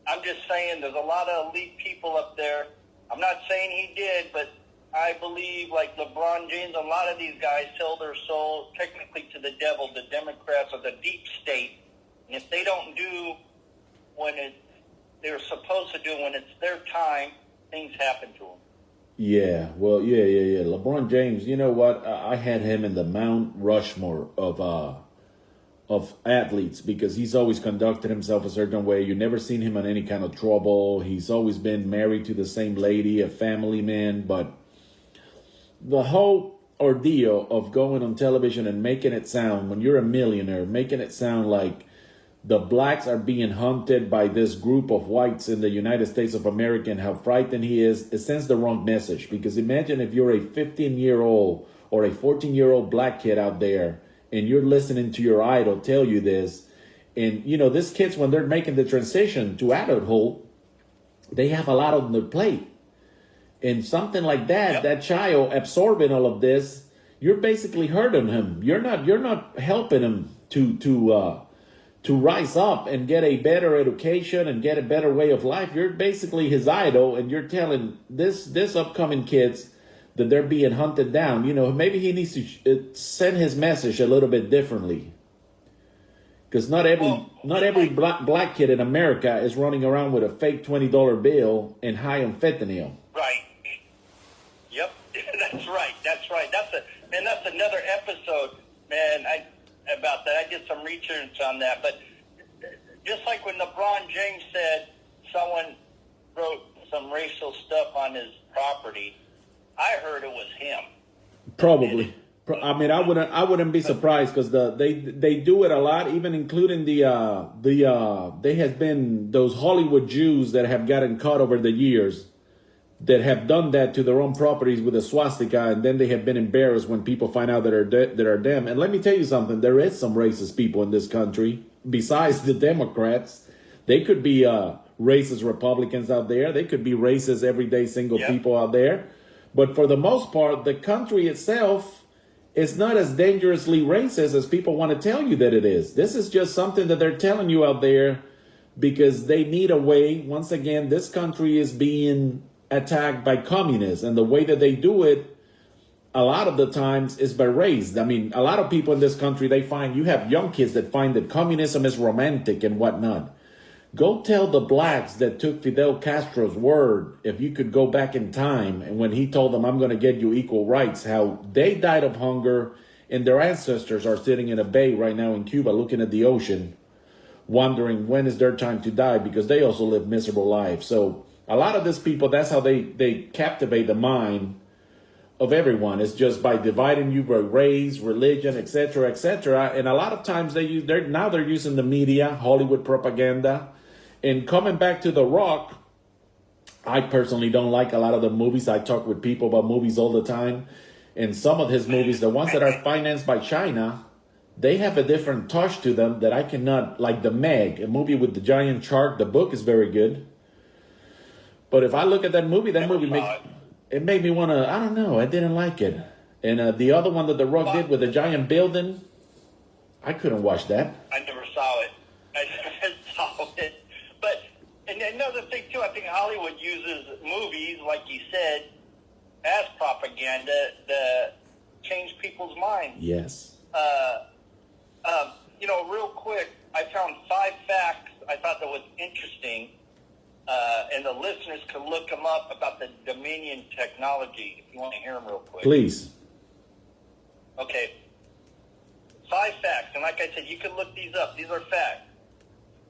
I'm just saying there's a lot of elite people up there. I'm not saying he did, but I believe, like LeBron James, a lot of these guys sell their soul technically to the devil, the Democrats, or the deep state. And if they don't do when they're supposed to do when it's their time, things happen to them. Yeah, well, yeah. LeBron James, you know what? I had him in the Mount Rushmore of athletes because he's always conducted himself a certain way. You never seen him in any kind of trouble. He's always been married to the same lady, a family man. But the whole ordeal of going on television and making it sound, when you're a millionaire, making it sound like the blacks are being hunted by this group of whites in the United States of America and how frightened he is, it sends the wrong message. Because imagine if you're a 15-year-old or a 14-year-old black kid out there and you're listening to your idol tell you this. And, you know, these kids, when they're making the transition to adulthood, they have a lot on their plate. And something like that, yep. That child absorbing all of this, you're basically hurting him. You're not helping him to rise up and get a better education and get a better way of life. You're basically his idol, and you're telling this upcoming kids that they're being hunted down. You know, maybe he needs to send his message a little bit differently. Because not every black kid in America is running around with a fake $20 bill and high on fentanyl. Right. Yep. That's right. That's another episode, man. About that. I did some research on that. But just like when LeBron James said someone wrote some racial stuff on his property, I heard it was him. Probably. I mean, I wouldn't be surprised because they do it a lot, even including they have been those Hollywood Jews that have gotten caught over the years that have done that to their own properties with a swastika, and then they have been embarrassed when people find out that are them. And let me tell you something: there is some racist people in this country besides the Democrats. They could be racist Republicans out there. They could be racist everyday single people out there. But for the most part, the country itself is not as dangerously racist as people want to tell you that it is. This is just something that they're telling you out there because they need a way. Once again, this country is being attacked by communists, and the way that they do it a lot of the times is by race. I mean, a lot of people in this country, you have young kids that find that communism is romantic and whatnot. Go tell the blacks that took Fidel Castro's word, if you could go back in time, and when he told them, I'm going to get you equal rights, how they died of hunger, and their ancestors are sitting in a bay right now in Cuba looking at the ocean, wondering when is their time to die, because they also live miserable lives. So a lot of these people, that's how they captivate the mind of everyone. It's just by dividing you by race, religion, etc., etc. And a lot of times they're using the media, Hollywood propaganda. And coming back to The Rock, I personally don't like a lot of the movies. I talk with people about movies all the time. And some of his movies, the ones that are financed by China, they have a different touch to them that I cannot, like The Meg, a movie with the giant shark. The book is very good. But if I look at that movie made me want to, I don't know, I didn't like it. And the other one that The Rock did with the giant building, I couldn't watch that. I never saw it. I never saw it. But, and another thing too, I think Hollywood uses movies, like you said, as propaganda to change people's minds. Yes. Real quick, I found 5 facts I thought that was interesting. And the listeners can look them up about the Dominion technology if you want to hear them real quick. Please. Okay. 5 facts. And like I said, you can look these up. These are facts.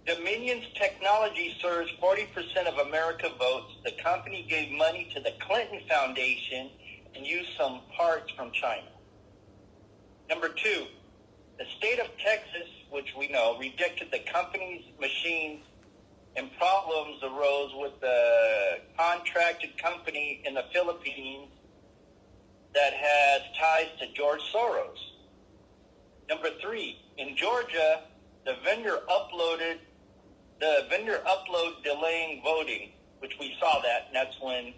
Dominion's technology serves 40% of America votes. The company gave money to the Clinton Foundation and used some parts from China. Number 2, the state of Texas, which we know, rejected the company's machines, and problems arose with the contracted company in the Philippines that has ties to George Soros. Number 3, in Georgia, the vendor upload delaying voting, which we saw that, and that's when,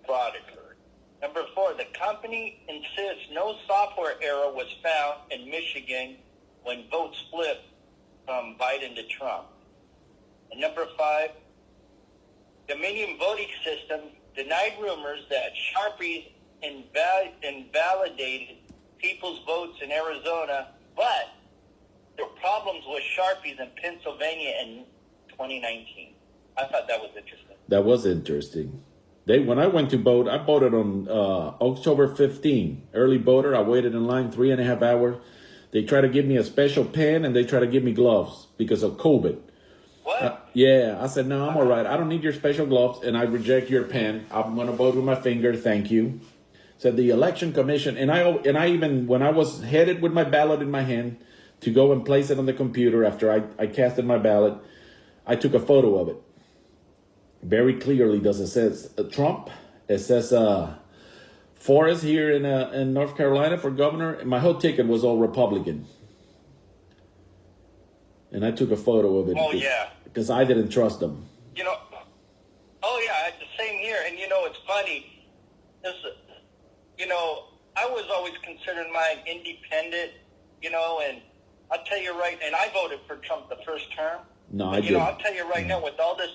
fraud occurred. Number 4, the company insists no software error was found in Michigan when votes flipped from Biden to Trump. And number 5, Dominion voting system denied rumors that Sharpies invalidated people's votes in Arizona, but there were problems with Sharpies in Pennsylvania in 2019. I thought that was interesting. That was interesting. When I went to vote, I voted on October 15. Early voter. I waited in line 3.5 hours. They try to give me a special pen and they try to give me gloves because of COVID. What? Yeah, I said, no, I'm all right. I don't need your special gloves and I reject your pen. I'm going to vote with my finger. Thank you. Said the election commission. And I even, when I was headed with my ballot in my hand to go and place it on the computer after I casted my ballot, I took a photo of it. Very clearly it says Trump. It says Forrest here in North Carolina for governor. And my whole ticket was all Republican. And I took a photo of it. Oh, yeah. Because I didn't trust them. It's the same here. And, it's funny. I was always considered mine independent, and I'll tell you right, and I voted for Trump the first term. No, I didn't. I'll tell you right now, with all this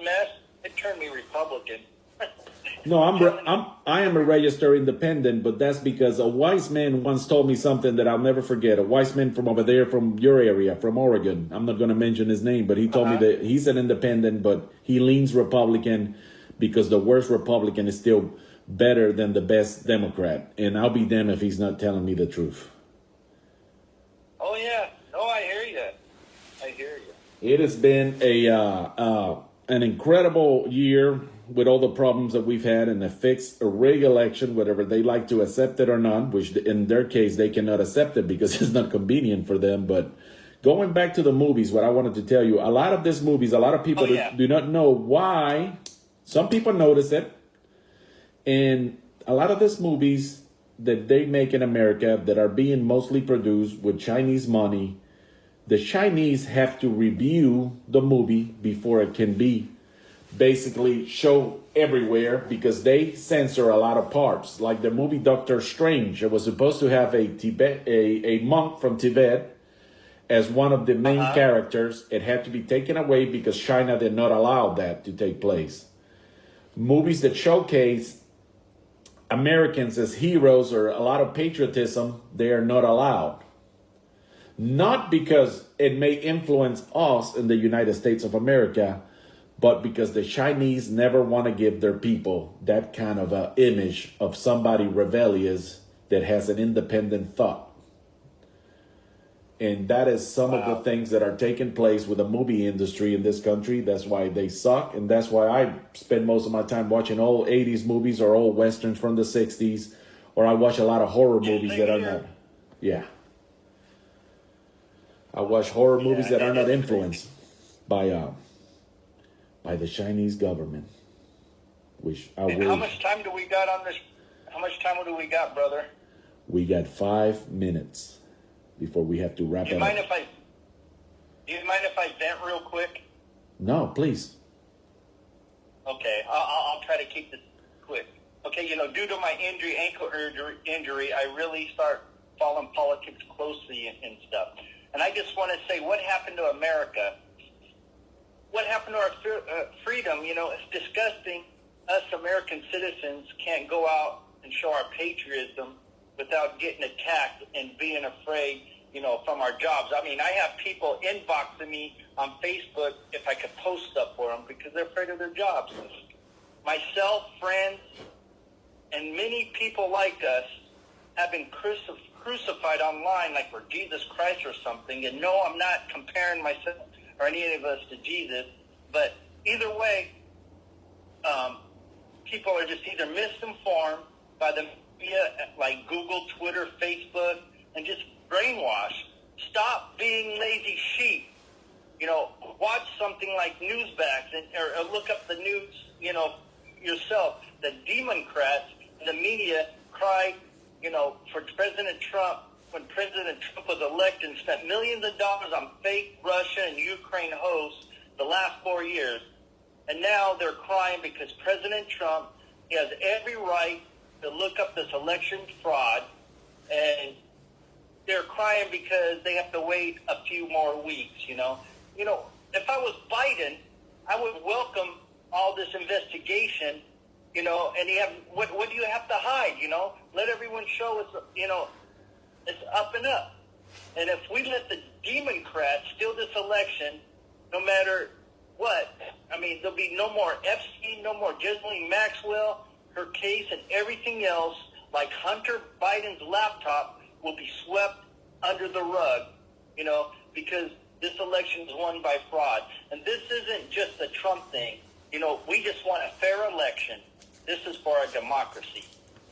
mess, it turned me Republican. No, I am a registered independent, but that's because a wise man once told me something that I'll never forget. A wise man from over there, from your area, from Oregon. I'm not going to mention his name, but he told me that he's an independent, but he leans Republican because the worst Republican is still better than the best Democrat. And I'll be damned if he's not telling me the truth. Oh, yeah. No, I hear you. It has been an incredible year with all the problems that we've had, and a fixed, a rigged election, whether they like to accept it or not, which in their case, they cannot accept it because it's not convenient for them. But going back to the movies, what I wanted to tell you, a lot of these movies, a lot of people do not know why. Some people notice it. And a lot of these movies that they make in America that are being mostly produced with Chinese money, the Chinese have to review the movie before it can be basically show everywhere, because they censor a lot of parts. Like the movie Doctor Strange, it was supposed to have a monk from Tibet as one of the main characters. It had to be taken away because China did not allow that to take place. Movies that showcase Americans as heroes or a lot of patriotism, they are not allowed. Not because it may influence us in the United States of America, but because the Chinese never want to give their people that kind of a image of somebody rebellious that has an independent thought. And that is some of the things that are taking place with the movie industry in this country. That's why they suck. And that's why I spend most of my time watching old 80s movies or old Westerns from the 60s. Or I watch a lot of horror movies that are not. Yeah. I watch horror movies that are not influenced by the Chinese government. Which I wish. How much time do we got on this? How much time do we got, brother? We got 5 minutes before we have to wrap it up. Do you mind if I vent real quick? No, please. Okay, I'll try to keep this quick. Okay, due to my ankle injury, I really start following politics closely and stuff. And I just want to say, what happened to America? What happened to our freedom? It's disgusting. Us American citizens can't go out and show our patriotism without getting attacked and being afraid, from our jobs. I mean, I have people inboxing me on Facebook if I could post stuff for them because they're afraid of their jobs. Myself, friends, and many people like us have been crucified online like we're Jesus Christ or something. And no, I'm not comparing myself or any of us to Jesus, but either way, people are just either misinformed by the media like Google, Twitter, Facebook, and just brainwashed. Stop being lazy sheep. Watch something like Newsbacks or look up the news, yourself. The Democrats and the media cried, for President Trump when President Trump was elected and spent millions of dollars on fake Russia and Ukraine hosts the last 4 years. And now they're crying because President Trump, he has every right to look up this election fraud, and they're crying because they have to wait a few more weeks, If I was Biden, I would welcome all this investigation, and what do you have to hide, Let everyone show it's up and up. And if we let the Democrats steal this election, no matter what, there'll be no more Epstein, no more Ghislaine Maxwell, her case and everything else, like Hunter Biden's laptop, will be swept under the rug, because this election is won by fraud. And this isn't just a Trump thing. We just want a fair election. This is for our democracy.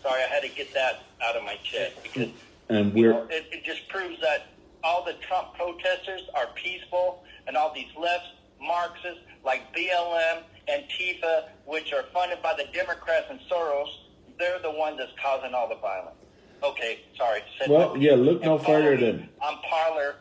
Sorry, I had to get that out of my chest because it just proves that all the Trump protesters are peaceful, and all these left Marxists like BLM, Antifa, which are funded by the Democrats and Soros, they're the ones that's causing all the violence. Okay, sorry. Look no further than on Parler.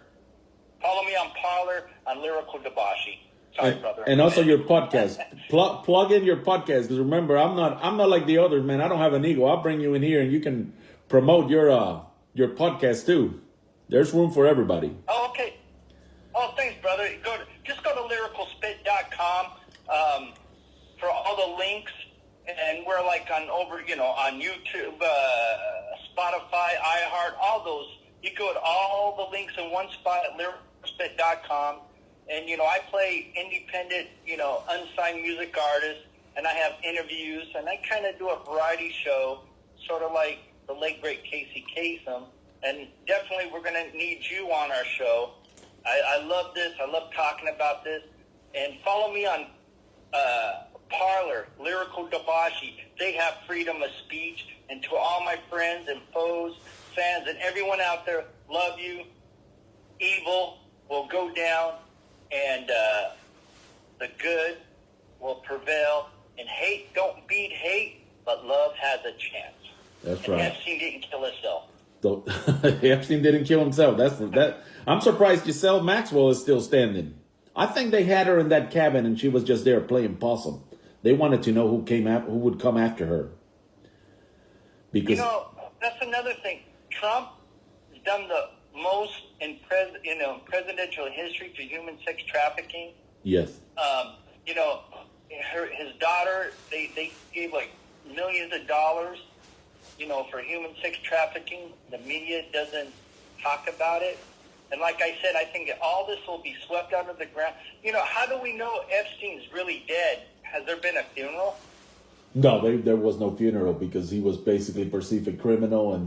Follow me on Parler on Lyrical Dobashi. Sorry, brother. And also your podcast. Plug in your podcast, because remember, I'm not like the others, man. I don't have an ego. I'll bring you in here and you can promote your podcast too. There's room for everybody. Oh, okay. Oh, thanks, brother. Just go to lyricalspit.com for all the links and we're like on on YouTube, Spotify, iHeart, all those. You go to all the links in one spot at lyricalspit.com. And, I play independent, unsigned music artists, and I have interviews, and I kind of do a variety show, sort of like the late, great Casey Kasem. And definitely we're going to need you on our show. I love this. I love talking about this. And follow me on Parler, Lyrical Dobashi. They have freedom of speech. And to all my friends and foes, fans, and everyone out there, love you. Evil will go down, and the good will prevail. And hate don't beat hate, but love has a chance. That's and right. Epstein didn't kill himself. Epstein didn't kill himself. That. I'm surprised Giselle Maxwell is still standing. I think they had her in that cabin and she was just there playing possum. They wanted to know who would come after her. Because that's another thing. Trump has done the most in presidential history to human sex trafficking. Yes. His daughter, they gave like millions of dollars, for human sex trafficking. The media doesn't talk about it. And like I said, I think all this will be swept under the ground. How do we know Epstein's really dead? Has there been a funeral? No, there was no funeral because he was basically perceived a criminal, and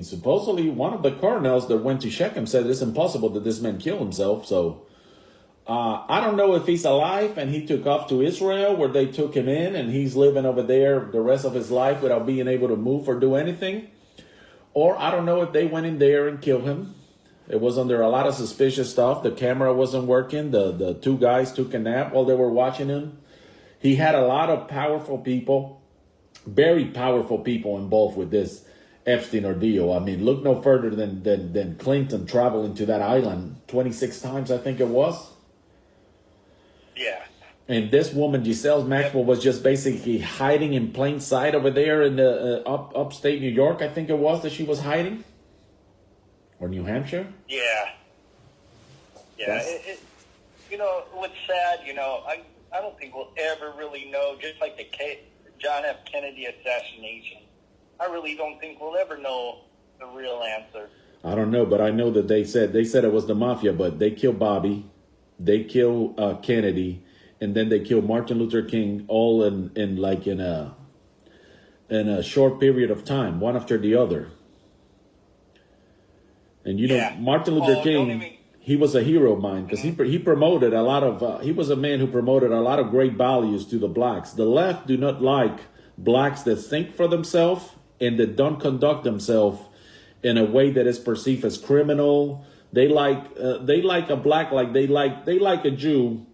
supposedly one of the colonels that went to check him said it's impossible that this man killed himself. So I don't know if he's alive and he took off to Israel where they took him in and he's living over there the rest of his life without being able to move or do anything. Or I don't know if they went in there and killed him. It was under a lot of suspicious stuff. The camera wasn't working. The two guys took a nap while they were watching him. He had a lot of powerful people, very powerful people involved with this Epstein ordeal. I mean, look no further than Clinton traveling to that island 26 times, I think it was. Yeah. And this woman, Giselle Maxwell, was just basically hiding in plain sight over there in the upstate New York, I think it was, that she was hiding. Or New Hampshire? Yeah. Yeah. What's sad, I don't think we'll ever really know, just like the John F. Kennedy assassination. I really don't think we'll ever know the real answer. I don't know, but I know that they said it was the mafia, but they killed Bobby, they killed Kennedy, and then they killed Martin Luther King all in a short period of time, one after the other. And Martin Luther King, he was a hero of mine because he promoted a lot of, he was a man who promoted a lot of great values to the blacks. The left do not like blacks that think for themselves and that don't conduct themselves in a way that is perceived as criminal. They like a black like they like a Jew.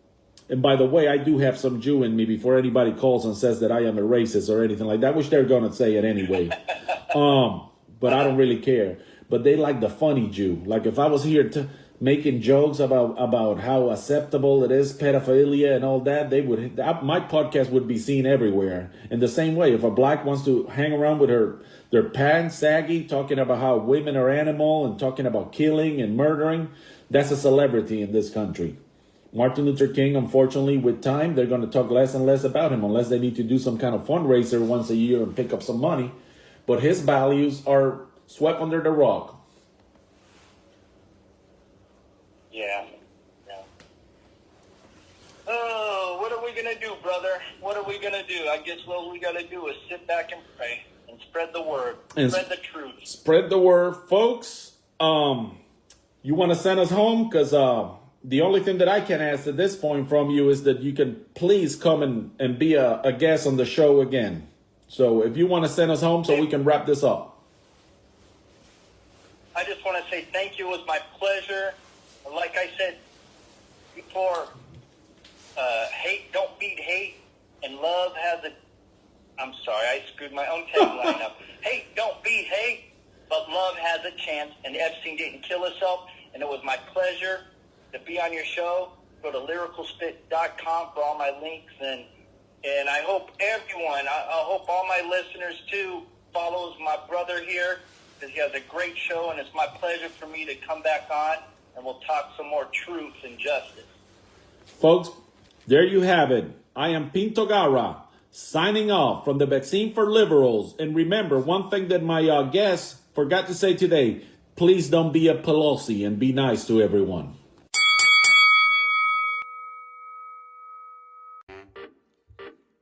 And by the way, I do have some Jew in me before anybody calls and says that I am a racist or anything like that, which they're going to say it anyway. But I don't really care. But they like the funny Jew. Like if I was here making jokes about how acceptable it is, pedophilia and all that, my podcast would be seen everywhere. In the same way, if a black wants to hang around with their pants saggy, talking about how women are animal and talking about killing and murdering, that's a celebrity in this country. Martin Luther King, unfortunately, with time, they're going to talk less and less about him unless they need to do some kind of fundraiser once a year and pick up some money. But his values are swept under the rug. Yeah. Oh, what are we going to do, brother? What are we going to do? I guess what we got to do is sit back and pray and spread the word. Spread the truth. Spread the word, folks. You want to send us home? Because the only thing that I can ask at this point from you is that you can please come and be a guest on the show again. So if you want to send us home so we can wrap this up. I just want to say thank you. It was my pleasure. Like I said before, hate don't beat hate, and love has a... I'm sorry, I screwed my own tagline up. Hate don't beat hate, but love has a chance, and Epstein didn't kill himself, and it was my pleasure to be on your show. Go to lyricalspit.com for all my links, and I hope everyone, I hope all my listeners too, follows my brother here, because he has a great show, and it's my pleasure for me to come back on, and we'll talk some more truth and justice. Folks, there you have it. I am Pinto Garra, signing off from the Vaccine for Liberals. And remember, one thing that my guest forgot to say today, please don't be a Pelosi and be nice to everyone.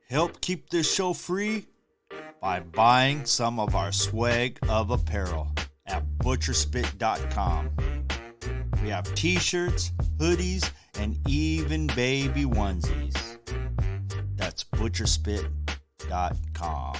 Help keep this show free by buying some of our swag of apparel at butcherspit.com. We have t-shirts, hoodies, and even baby onesies. That's butcherspit.com.